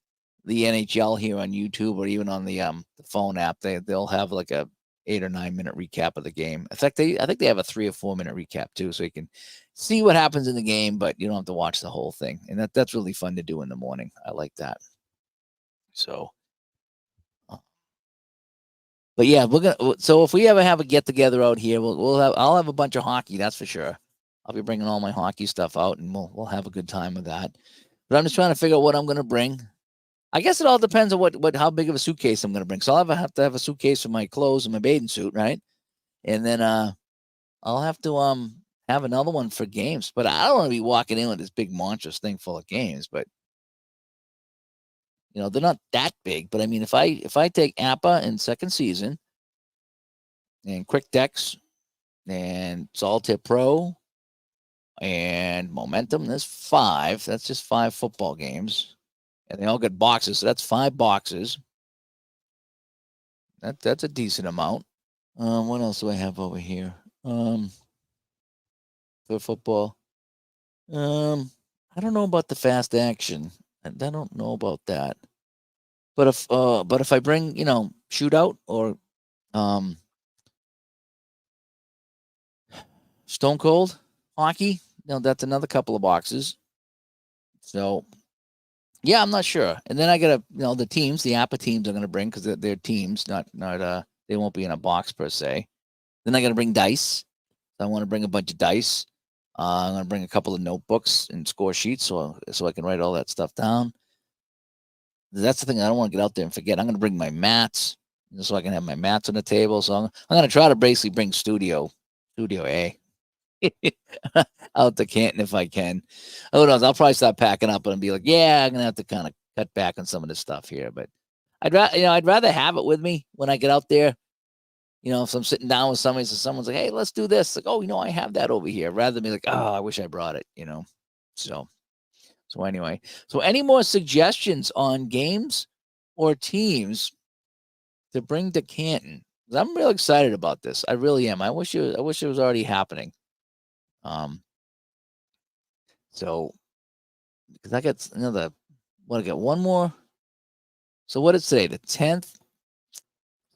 the NHL here on YouTube or even on the phone app, they'll have like a 8 or 9 minute recap of the game. In fact, I think they have a 3 or 4 minute recap too, so you can see what happens in the game, but you don't have to watch the whole thing. And that's really fun to do in the morning. I like that. So, but yeah, so if we ever have a get together out here, I'll have a bunch of hockey. That's for sure. I'll be bringing all my hockey stuff out, and we'll have a good time with that. But I'm just trying to figure out what I'm going to bring. I guess it all depends on how big of a suitcase I'm going to bring. So I'll have to have a suitcase for my clothes and my bathing suit, right? And then I'll have to have another one for games. But I don't want to be walking in with this big monstrous thing full of games. But they're not that big. But I mean, if I take APA in second season and Quick Decks and Solitaire Pro and Momentum, there's 5. That's just 5 football games. And they all get boxes. So that's 5 boxes. That's a decent amount. What else do I have over here? For football. I don't know about the fast action. I don't know about that. But if I bring, shootout or Stone Cold hockey, that's another couple of boxes. So yeah, I'm not sure. And then I got the teams, the APA teams I'm going to bring because they're teams, not they won't be in a box per se. Then I got to bring dice. I want to bring a bunch of dice. I'm going to bring a couple of notebooks and score sheets so I can write all that stuff down. That's the thing. I don't want to get out there and forget. I'm going to bring my mats so I can have my mats on the table. So I'm going to try to basically bring Studio A out to Canton if I can. Who knows? I'll probably start packing up and be like, yeah, I'm going to have to kind of cut back on some of this stuff here. But I'd rather have it with me when I get out there. If I'm sitting down with somebody, so someone's like, hey, let's do this. Like, oh, I have that over here. Rather than be like, oh, I wish I brought it, So anyway, any more suggestions on games or teams to bring to Canton? I'm real excited about this. I really am. I wish it was already happening. So because I got I got one more So what is today? The 10th.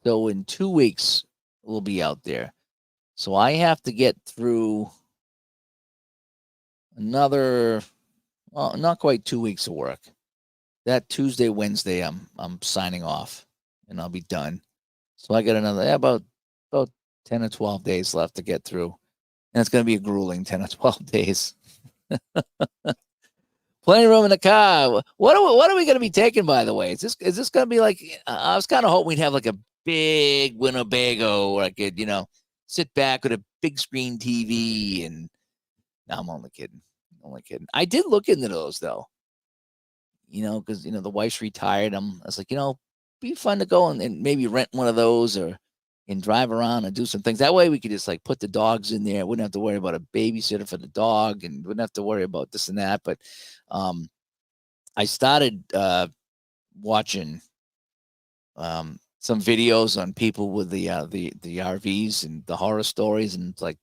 So in 2 weeks, we'll be out there. So I have to get through another, well, not quite 2 weeks of work. That Tuesday, Wednesday, I'm signing off, and I'll be done. So I got another about 10 or 12 days left to get through, and it's going to be a grueling 10 or 12 days. Plenty of room in the car. What are we going to be taking? By the way, is this going to be like? I was kind of hoping we'd have like a big Winnebago where I could sit back with a big screen TV. And no, I'm only kidding. Only kidding. I did look into those though. Because the wife's retired. I was like, be fun to go and maybe rent one of those and drive around and do some things. That way we could just like put the dogs in there. Wouldn't have to worry about a babysitter for the dog and wouldn't have to worry about this and that. But I started watching some videos on people with the RVs and the horror stories, and it's like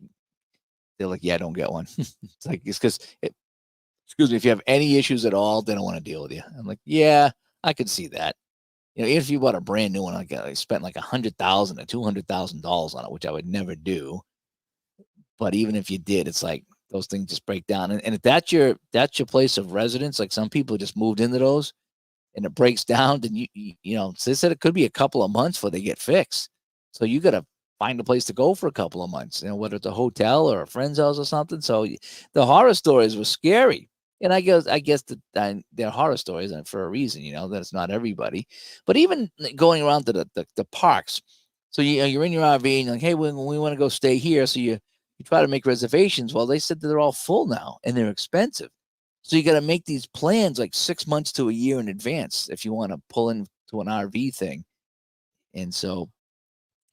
they're like, yeah, don't get one. It's like it's because excuse me, if you have any issues at all, they don't want to deal with you. I'm like, yeah, I could see that. Even if you bought a brand new one, I spent like $100,000 to $200,000 on it, which I would never do. But even if you did, it's like those things just break down. And if that's your place of residence, like some people just moved into those, and it breaks down, then so they said it could be a couple of months before they get fixed. So you got to find a place to go for a couple of months, whether it's a hotel or a friend's house or something. So the horror stories were scary. And I guess they're horror stories and for a reason, that it's not everybody. But even going around to the parks, so you're in your RV and you're like, hey, we want to go stay here. So you try to make reservations. Well, they said that they're all full now and they're expensive. So you got to make these plans like 6 months to a year in advance if you want to pull into an RV thing. And so,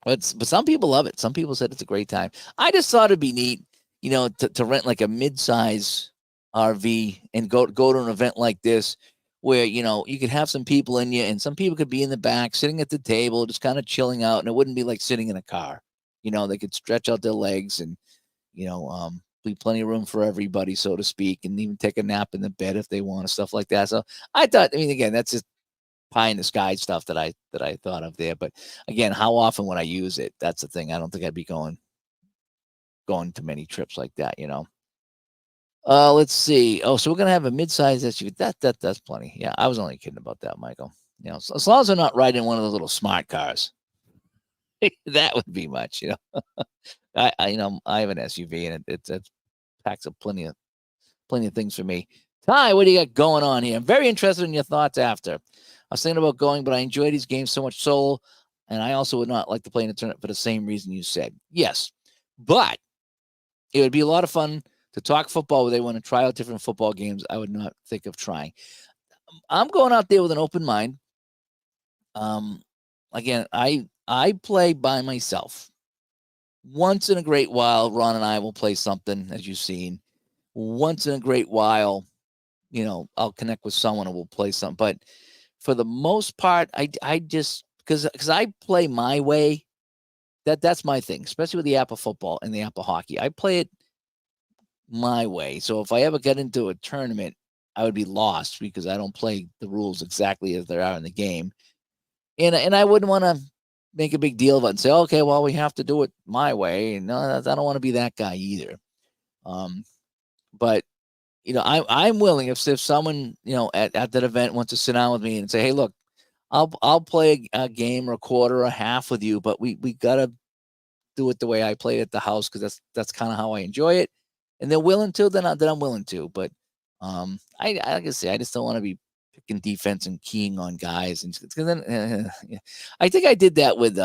but some people love it. Some people said it's a great time. I just thought it'd be neat, to rent like a mid-size RV and go to an event like this where, you could have some people in you and some people could be in the back sitting at the table, just kind of chilling out. And it wouldn't be like sitting in a car. They could stretch out their legs and, be plenty of room for everybody, so to speak, and even take a nap in the bed if they want, stuff like that. So I thought, again, that's just pie in the sky stuff that I thought of there. But again, how often would I use it? That's the thing. I don't think I'd be going to many trips like that, let's see. Oh, so we're gonna have a mid-size SUV. That's plenty. Yeah, I was only kidding about that, Michael. So as long as I'm not riding one of those little smart cars, that would be much. I I have an SUV and it packs up plenty of things for me. Ty, what do you got going on here? I'm very interested in your thoughts after. I was thinking about going, but I enjoy these games so much solo, and I also would not like to play in a tournament for the same reason you said. Yes, but it would be a lot of fun to talk football where they want to try out different football games. I would not think of trying. I'm going out there with an open mind. Again, I play by myself. Once in a great while, Ron and I will play something, as you've seen. Once in a great while, I'll connect with someone and we'll play something. But for the most part, I just because I play my way. That's my thing, especially with the Apple football and the Apple hockey. I play it my way. So if I ever get into a tournament, I would be lost because I don't play the rules exactly as they are in the game. And I wouldn't want to make a big deal of it and say, okay, well, we have to do it my way. No, I don't want to be that guy either. But I'm willing if someone at that event wants to sit down with me and say, hey, look, I'll play a game or a quarter or a half with you, but we gotta do it the way I play at the house because that's kind of how I enjoy it. And they're willing to, then I'm willing to. But I like I say, I just don't want to be picking defense and keying on guys. And then yeah. I think I did that with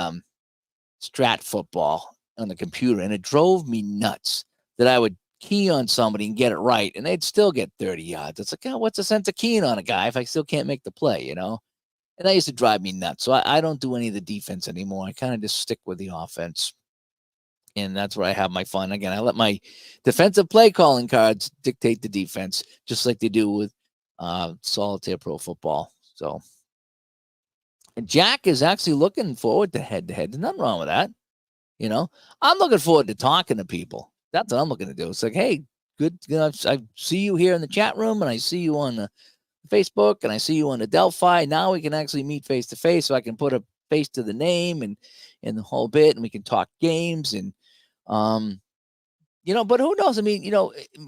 strat football on the computer, and it drove me nuts that I would key on somebody and get it right, and they'd still get 30 yards. It's like, oh, what's the sense of keying on a guy if I still can't make the play, And that used to drive me nuts. So I don't do any of the defense anymore. I kind of just stick with the offense. And that's where I have my fun. Again, I let my defensive play calling cards dictate the defense, just like they do with solitaire pro football. So Jack is actually looking forward to head-to-head. There's nothing wrong with that. I'm looking forward to talking to people. That's what I'm looking to do. It's like, hey, good. I see you here in the chat room, and I see you on Facebook and I see you on the Delphi. Now we can actually meet face to face, so I can put a face to the name and the whole bit, and we can talk games and um but who knows? I mean,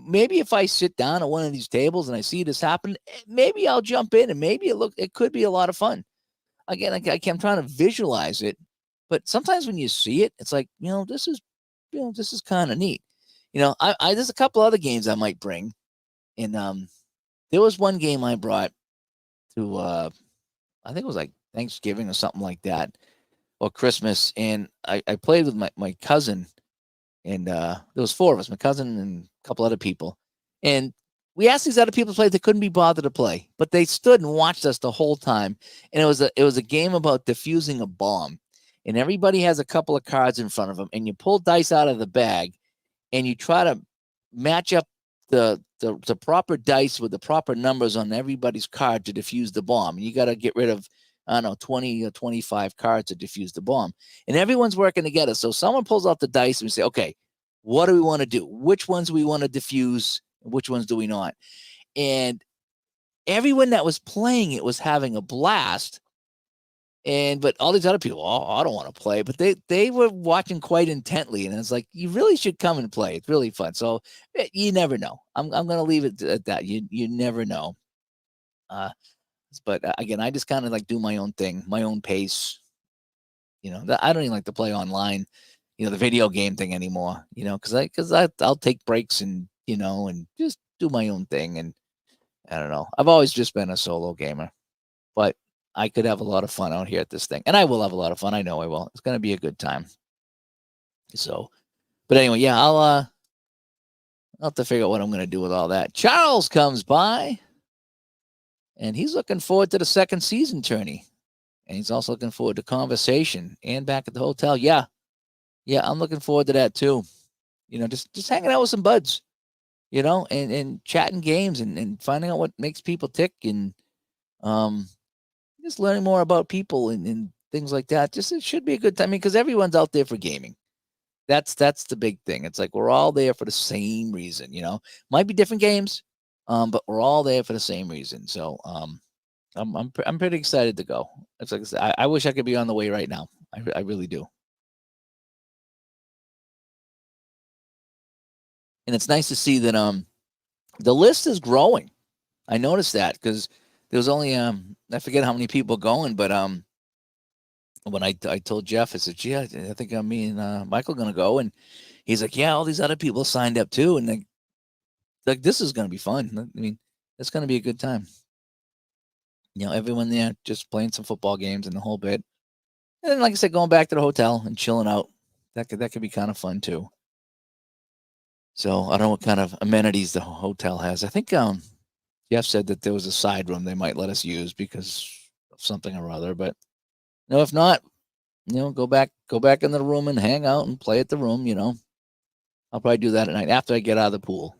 maybe if I sit down at one of these tables and I see this happen, maybe I'll jump in and maybe it could be a lot of fun. Again, I'm trying to visualize it, but sometimes when you see it, it's like, this is kind of neat. There's a couple other games I might bring, and there was one game I brought to, I think it was like Thanksgiving or something like that, or Christmas, and I played with my cousin, and there was four of us, my cousin and a couple other people, and we asked these other people to play. They couldn't be bothered to play, but they stood and watched us the whole time. And it was a game about defusing a bomb, and everybody has a couple of cards in front of them, and you pull dice out of the bag, and you try to match up the proper dice with the proper numbers on everybody's card to defuse the bomb. And you got to get rid of, I don't know, 20 or 25 cards to defuse the bomb. And everyone's working together. So someone pulls out the dice and we say, okay, what do we want to do? Which ones do we want to defuse? Which ones do we not? And everyone that was playing it was having a blast. But all these other people, I don't want to play, but they were watching quite intently, and it's like, you really should come and play. It's really fun. So you never know. I'm gonna leave it at that. You never know. But again, I just kind of like do my own thing, my own pace. I don't even like to play online, the video game thing anymore. Because I'll take breaks and just do my own thing. And I don't know. I've always just been a solo gamer, but I could have a lot of fun out here at this thing, and I will have a lot of fun. I know I will. It's going to be a good time. So, but anyway, yeah, I'll have to figure out what I'm going to do with all that. Charles comes by, and he's looking forward to the second season tourney, and he's also looking forward to conversation and back at the hotel. Yeah, I'm looking forward to that too. Just hanging out with some buds, and chatting games and finding out what makes people tick and just learning more about people and things like that. Just, it should be a good time. I mean, because everyone's out there for gaming. That's the big thing. It's like we're all there for the same reason. Might be different games, but we're all there for the same reason. So I'm pretty excited to go. It's like I said, I wish I could be on the way right now. I really do. And it's nice to see that the list is growing. I noticed that because there was only I forget how many people going, but when I told Jeff, I said, "Gee, I think me and Michael gonna go," and he's like, "Yeah, all these other people signed up too," and like this is gonna be fun. I mean, it's gonna be a good time. Everyone there just playing some football games and the whole bit, and then, like I said, going back to the hotel and chilling out. That could be kind of fun too. So I don't know what kind of amenities the hotel has. I think Jeff said that there was a side room they might let us use because of something or other, but no, if not, go back in the room and hang out and play at the room. I'll probably do that at night after I get out of the pool.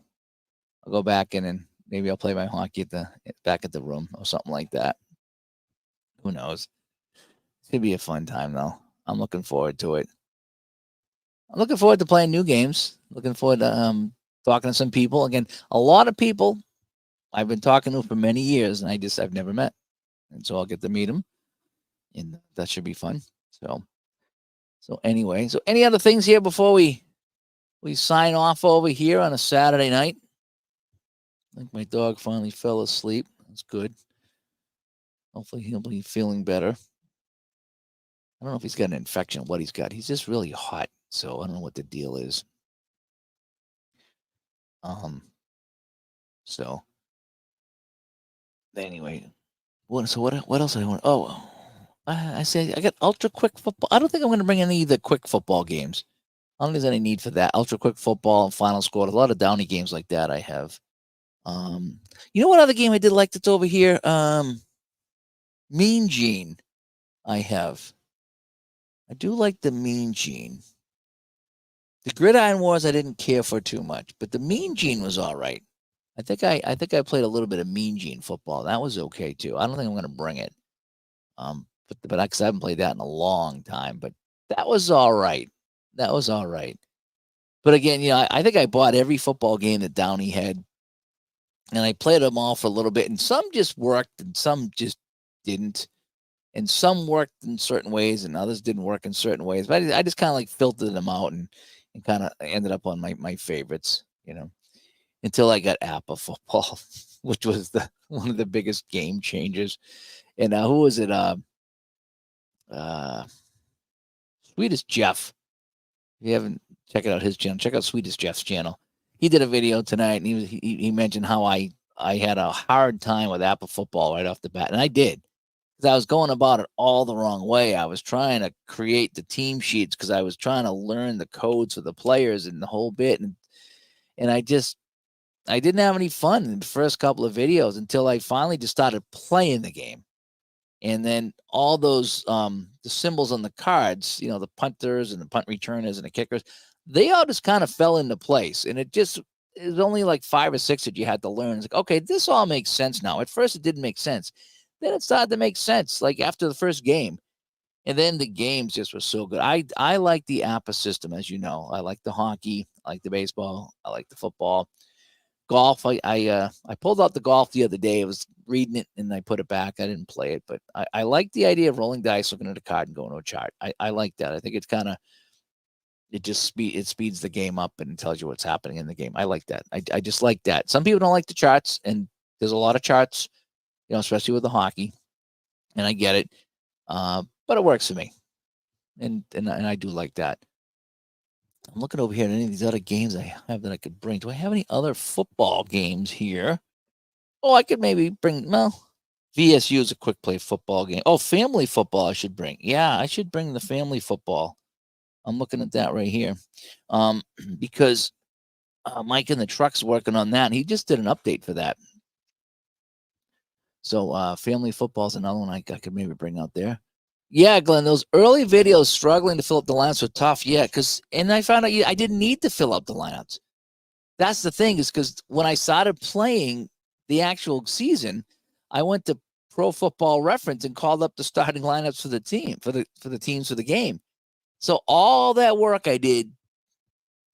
I'll go back in and maybe I'll play my hockey back at the room or something like that. Who knows? It's gonna be a fun time though. I'm looking forward to it. I'm looking forward to playing new games. Looking forward to talking to some people. Again, a lot of people I've been talking to for many years, and I've never met, and so I'll get to meet them, and that should be fun. So anyway, any other things here before we sign off over here on a Saturday night? I think my dog finally fell asleep. That's good. Hopefully he'll be feeling better. I don't know if he's got an infection or what he's got. He's just really hot, so I don't know what the deal is. So anyway, what else I want? Oh, I say I got ultra quick football. I don't think I'm going to bring any of the quick football games. I don't think there's any need for that. Ultra quick football and final score. A lot of Downey games like that I have. You know what other game I did like that's over here? Mean Gene. I have. I do like the Mean Gene. The Gridiron Wars I didn't care for too much, but the Mean Gene was all right. I think I played a little bit of Mean Gene football. That was okay too. I don't think I'm going to bring it. But because I haven't played that in a long time, but that was all right. That was all right. But again, I think I bought every football game that Downey had and I played them all for a little bit, and some just worked and some just didn't. And some worked in certain ways and others didn't work in certain ways. But I just kind of like filtered them out and kind of ended up on my favorites, until I got Apple football, which was one of the biggest game changers. And who was it? Uh, Sweetest Jeff. If you haven't checked out his channel, check out Sweetest Jeff's channel. He did a video tonight, and he mentioned how I had a hard time with Apple football right off the bat, and I did. Because I was going about it all the wrong way. I was trying to create the team sheets because I was trying to learn the codes for the players and the whole bit. And I didn't have any fun in the first couple of videos until I finally just started playing the game. And then all those the symbols on the cards, the punters and the punt returners and the kickers, they all just kind of fell into place. And it was only like 5 or 6 that you had to learn. It's like, okay, this all makes sense now. At first, it didn't make sense. Then it started to make sense, like after the first game. And then the games just were so good. I like the APA system, as you know. I like the hockey, I like the baseball, I like the football. Golf, I pulled out the golf the other day. I was reading it and I put it back. I didn't play it, but I like the idea of rolling dice, looking at a card and going to a chart. I like that. I think it's kind of it speeds the game up and tells you what's happening in the game. I like that. I just like that. Some people don't like the charts, and there's a lot of charts, especially with the hockey, and I get it. But it works for me, and I do like that. I'm looking over here at any of these other games I have that I could bring. Do I have any other football games here? Oh, I could maybe bring. Well, VSU is a quick play football game. Oh, family football I should bring. Yeah, I should bring the family football. I'm looking at that right here, because Mike in the truck's working on that, and he just did an update for that. So family football is another one I could maybe bring out there. Yeah, Glenn, those early videos struggling to fill up the lineups were tough. Yeah, and I found out I didn't need to fill up the lineups. That's the thing, is because when I started playing the actual season, I went to Pro Football Reference and called up the starting lineups for the team, for the teams for the game. So all that work I did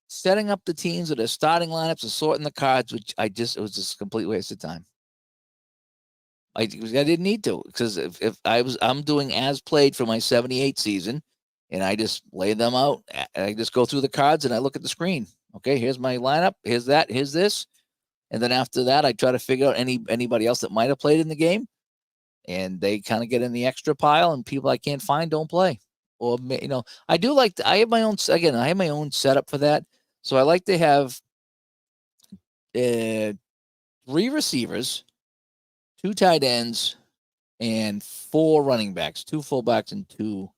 setting up the teams with their starting lineups and sorting the cards, which it was just a complete waste of time. I didn't need to, because if I'm doing as played for my 78 season, and I just lay them out. I just go through the cards and I look at the screen. Okay, here's my lineup. Here's that. Here's this. And then after that, I try to figure out anybody else that might have played in the game, and they kind of get in the extra pile. And people I can't find don't play. Or I do like I have my own. Again, I have my own setup for that. So I like to have 3 receivers, 2 tight ends, and 4 running backs, 2 fullbacks and 2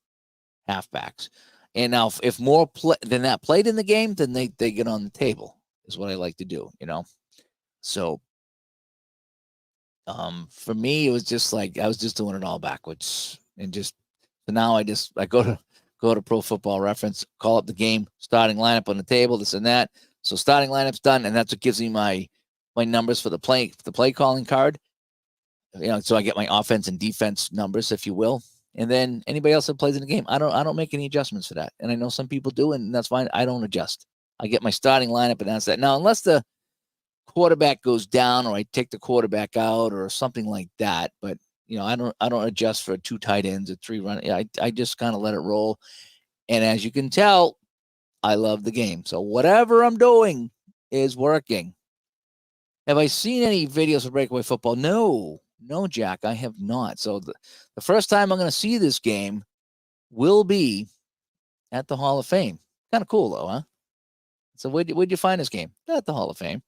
halfbacks. And now if more than that played in the game, then they get on the table, is what I like to do, So for me, it was just like I was just doing it all backwards. And so now I go to Pro Football Reference, call up the game, starting lineup on the table, this and that. So starting lineup's done, and that's what gives me my numbers for the play calling card. So I get my offense and defense numbers, if you will. And then anybody else that plays in the game, I don't make any adjustments for that. And I know some people do, and that's fine. I don't adjust. I get my starting lineup, and that's that. Now, unless the quarterback goes down, or I take the quarterback out, or something like that, but I don't adjust for 2 tight ends or 3 running. I just kind of let it roll. And as you can tell, I love the game. So whatever I'm doing is working. Have I seen any videos of breakaway football? No, Jack, I have not. So the first time I'm going to see this game will be at the Hall of Fame. Kind of cool, though, huh? So where'd you find this game? At the Hall of Fame.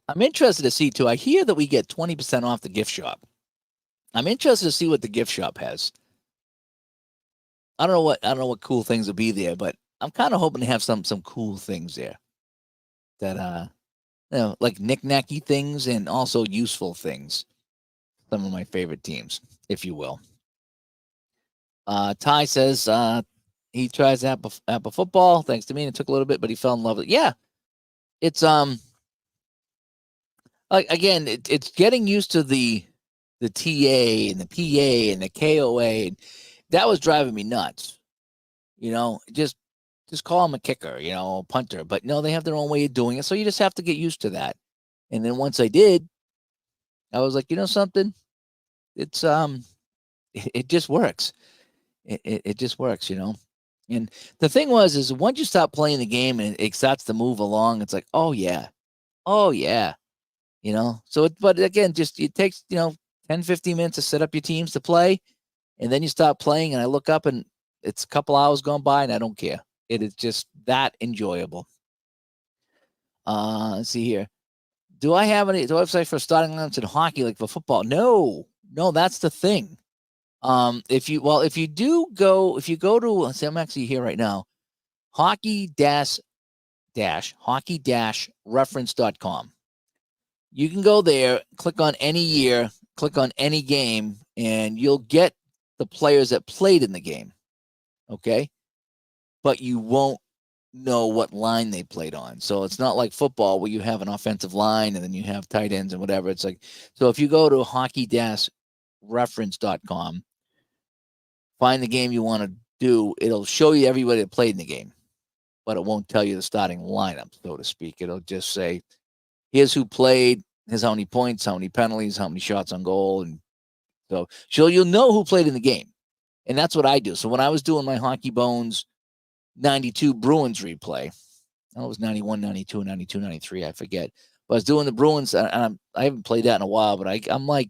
I'm interested to see, too. I hear that we get 20% off the gift shop. I'm interested to see what the gift shop has. I don't know what cool things will be there, but I'm kind of hoping to have some cool things there. That like knick-knacky things and also useful things. Some of my favorite teams, if you will. Ty says he tries Apple football. Thanks to me, it took a little bit, but he fell in love with it. Yeah, it's again, it's getting used to the TA and the PA and the KOA. That was driving me nuts. Just just call them a kicker, punter. But no, they have their own way of doing it. So you just have to get used to that. And then once I did, I was like, something? It's it just works. It just works, And the thing is once you stop playing the game and it starts to move along, it's like, oh yeah, So, but again, just it takes 10, 15 minutes to set up your teams to play, and then you stop playing, and I look up and it's a couple hours gone by, and I don't care. It is just that enjoyable. Let's see here. Do I have any website for starting lineups in hockey like for football? No, that's the thing. If you go to, let's see, I'm actually here right now, hockey-reference.com. You can go there, click on any year, click on any game, and you'll get the players that played in the game. Okay? But you won't know what line they played on. So it's not like football where you have an offensive line and then you have tight ends and whatever. It's like, so if you go to hockey-reference.com, find the game you want to do, it'll show you everybody that played in the game, but it won't tell you the starting lineup, so to speak. It'll just say, here's who played, here's how many points, how many penalties, how many shots on goal. And so you'll know who played in the game. And that's what I do. So when I was doing my Hockey Bones 92 Bruins replay, I was 91, 92, 92, 93, I forget. But I was doing the Bruins, and I haven't played that in a while, but I'm like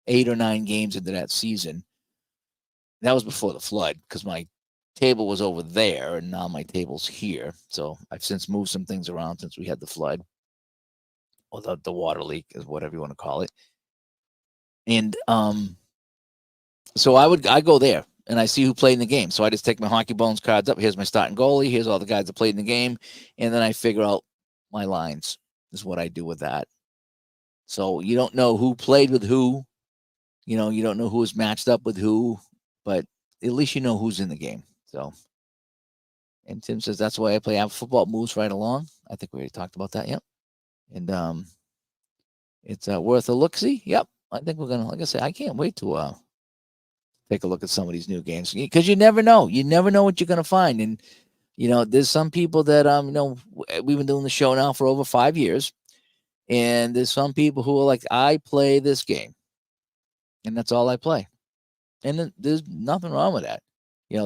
8 or 9 games into that season. That was before the flood because my table was over there, and now my table's here. So I've since moved some things around since we had the flood, or the water leak, is whatever you want to call it. And so I go there and I see who played in the game. So I just take my Hockey Bones cards up. Here's my starting goalie. Here's all the guys that played in the game, and then I figure out my lines. Is what I do with that. So you don't know who played with who. You don't know who was matched up with who, but at least you know who's in the game. So, and Tim says that's why I play football. Moves right along. I think we already talked about that. Yep. And it's worth a look-see. Yep. I think we're gonna, like I said, I can't wait to take a look at some of these new games because you never know. You never know what you're gonna find. And there's some people that we've been doing the show now for over 5 years, and there's some people who are like, I play this game, and that's all I play, and there's nothing wrong with that.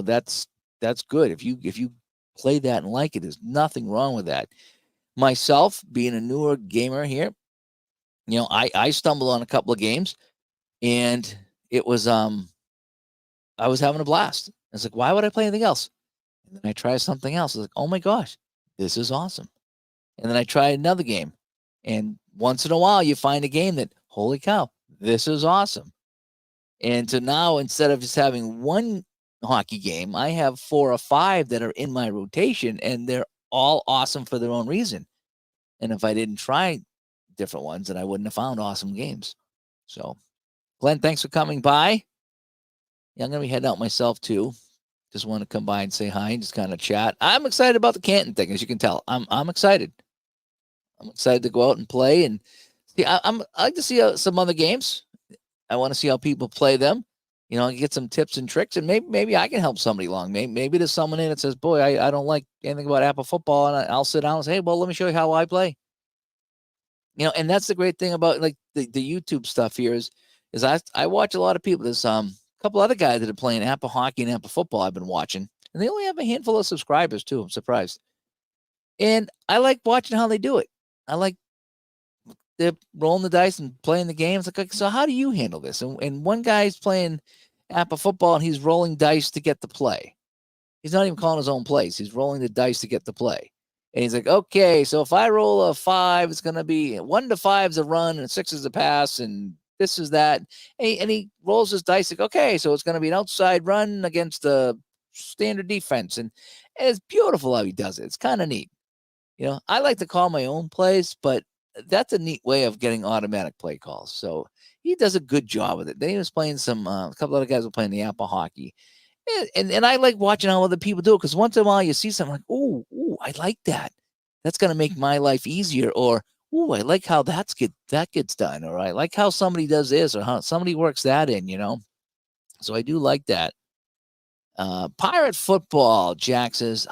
That's good. If you play that and like it, there's nothing wrong with that. Myself, being a newer gamer here, I stumbled on a couple of games, and it was I was having a blast. I was like, why would I play anything else? And then I tried something else. I was like, oh my gosh, this is awesome. And then I tried another game, and once in a while you find a game that, holy cow, this is awesome. And so now, instead of just having one hockey game, I have 4 or 5 that are in my rotation, and they're all awesome for their own reason. And if I didn't try different ones, then I wouldn't have found awesome games. So, Glenn, thanks for coming by. Yeah, I'm going to be heading out myself too. Just want to come by and say hi and just kind of chat. I'm excited about the Canton thing, as you can tell. I'm excited. I'm excited to go out and play and see. I like to see some other games. I want to see how people play them. Get some tips and tricks, and maybe I can help somebody along. Maybe there's someone in that says, "Boy, I don't like anything about Apple football," and I'll sit down and say, "Hey, well, let me show you how I play." And that's the great thing about like the YouTube stuff here is I watch a lot of people. There's a couple other guys that are playing Apple hockey and Apple football I've been watching, and they only have a handful of subscribers too. I'm surprised. And I like watching how they do it. I like they're rolling the dice and playing the games. Like, so how do you handle this? And one guy's playing Apple football and he's rolling dice to get the play. He's not even calling his own plays. He's rolling the dice to get the play. And he's like, okay, so if I roll a 5, it's going to be 1 to 5 is a run and 6 is a pass and this is that. And he rolls his dice like, okay, so it's going to be an outside run against the standard defense. And it's beautiful how he does it. It's kind of neat. I like to call my own plays, but that's a neat way of getting automatic play calls. So he does a good job with it. Then he was playing a couple other guys were playing the Apple hockey. And I like watching how other people do it because once in a while you see something like, oh, I like that. That's going to make my life easier. Or, oh, I like how that gets done. Or I like how somebody does this or how somebody works that in, So I do like that. Pirate football, Jack says,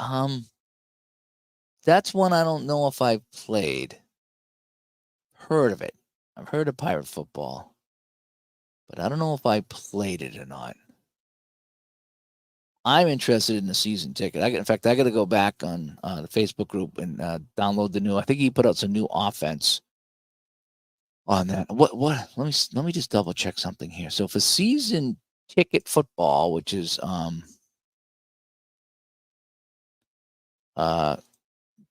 that's one I don't know if I've played. Heard of it. I've heard of pirate football, but I don't know if I played it or not. I'm interested in the season ticket. In fact, I got to go back on the Facebook group and download the new. I think he put out some new offense on that. What? Let me just double check something here. So for season ticket football, which is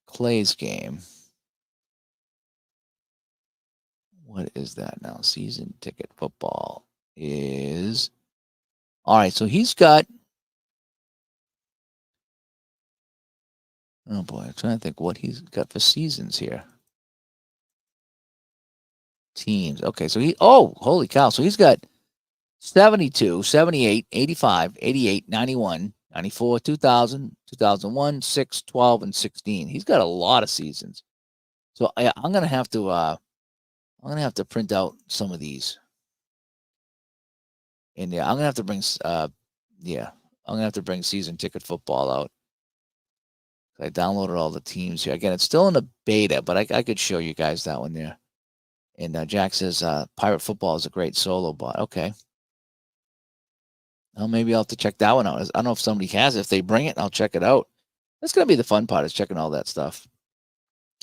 Clay's game. What is that now? Season ticket football is all right. So he's got. Oh boy, I'm trying to think what he's got for seasons here. Teams. Okay, so holy cow. So he's got 72, 78, 85, 88, 91, 94, 2000, 2001, 6, 12, and 16. He's got a lot of seasons. So I'm gonna have to print out some of these. And yeah, I'm gonna have to bring season ticket football out. I downloaded all the teams here. Again, it's still in the beta, but I could show you guys that one there. And Jack says pirate football is a great solo bot. Okay. Well, maybe I'll have to check that one out. I don't know if somebody has it. If they bring it, I'll check it out. That's going to be the fun part, is checking all that stuff.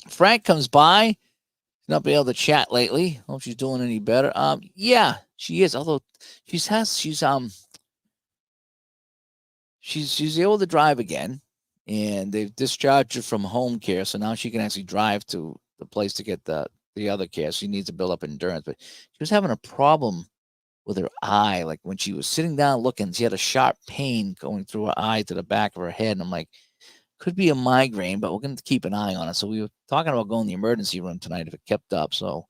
Frank comes by. Not been able to chat lately. Hope she's doing any better. Yeah, she is. Although she's able to drive again, and they've discharged her from home care, so now she can actually drive to the place to get the other care. She needs to build up endurance, but she was having a problem with her eye. Like when she was sitting down looking, she had a sharp pain going through her eye to the back of her head. And I'm like, could be a migraine, but we're going to keep an eye on it. So we were talking about going to the emergency room tonight if it kept up. So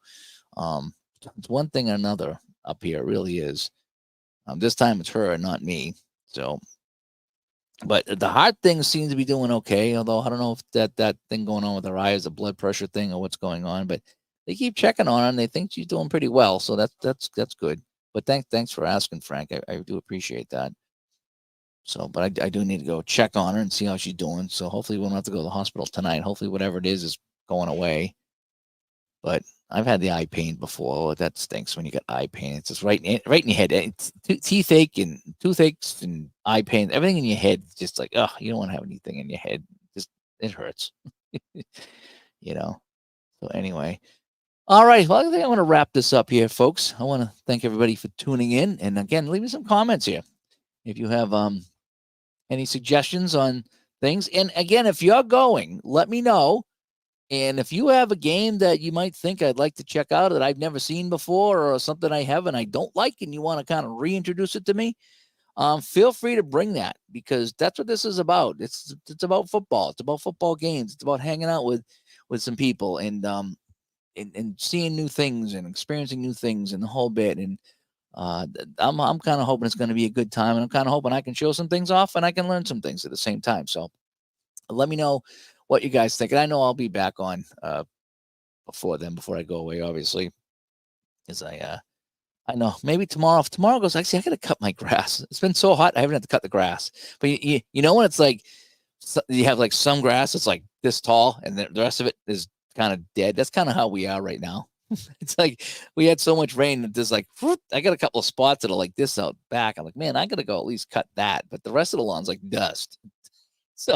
it's one thing or another up here. It really is. This time it's her and not me. So, but the heart thing seems to be doing okay. Although I don't know if that thing going on with her eye is a blood pressure thing or what's going on. But they keep checking on her and they think she's doing pretty well. So that's good. But thanks for asking, Frank. I do appreciate that. So, but I do need to go check on her and see how she's doing. So hopefully we won't have to go to the hospital tonight. Hopefully whatever it is going away. But I've had the eye pain before. That stinks when you get eye pain. It's just right in your head. It's toothaches and eye pain. Everything in your head, just like, oh, you don't want to have anything in your head. Just it hurts. So anyway. All right. Well, I think I want to wrap this up here, folks. I want to thank everybody for tuning in. And again, leave me some comments here if you have any suggestions on things. And again, if you're going, let me know. And if you have a game that you might think I'd like to check out that I've never seen before, or something I have and I don't like, and you want to kind of reintroduce it to me, feel free to bring that, because that's what this is about. It's about football. It's about football games. It's about hanging out with some people and seeing new things and experiencing new things and the whole bit. And I'm kind of hoping it's going to be a good time, and I'm kind of hoping I can show some things off and I can learn some things at the same time. So let me know what you guys think. And I know I'll be back on before I go away, obviously, because I know maybe tomorrow. If tomorrow goes, actually, I got to cut my grass. It's been so hot, I haven't had to cut the grass. But you know when it's like you have like some grass that's like this tall, and the rest of it is kind of dead. That's kind of how we are right now. It's like we had so much rain that there's like, I got a couple of spots that are like this out back. I'm like, man, I got to go at least cut that. But the rest of the lawn's like dust. So,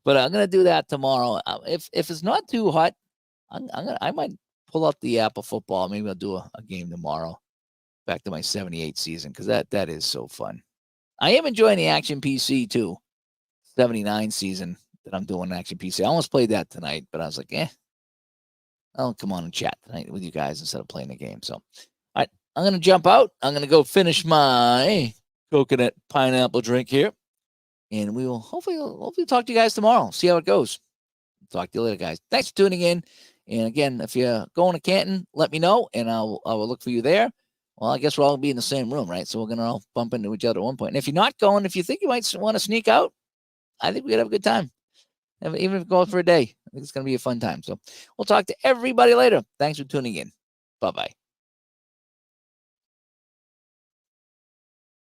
but I'm gonna do that tomorrow. If it's not too hot, I might pull out the Apple football. Maybe I'll do a game tomorrow. Back to my 78 season, because that is so fun. I am enjoying the Action PC too. 79 season that I'm doing Action PC. I almost played that tonight, but I was like, I'll come on and chat tonight with you guys instead of playing the game. So, all right, I'm going to jump out. I'm going to go finish my coconut pineapple drink here. And we will hopefully talk to you guys tomorrow. See how it goes. Talk to you later, guys. Thanks for tuning in. And again, if you're going to Canton, let me know, and I will look for you there. Well, I guess we'll all be in the same room, right? So we're going to all bump into each other at one point. And if you're not going, if you think you might want to sneak out, I think we could have a good time. Even if we go for a day, I think it's going to be a fun time. So we'll talk to everybody later. Thanks for tuning in. Bye-bye.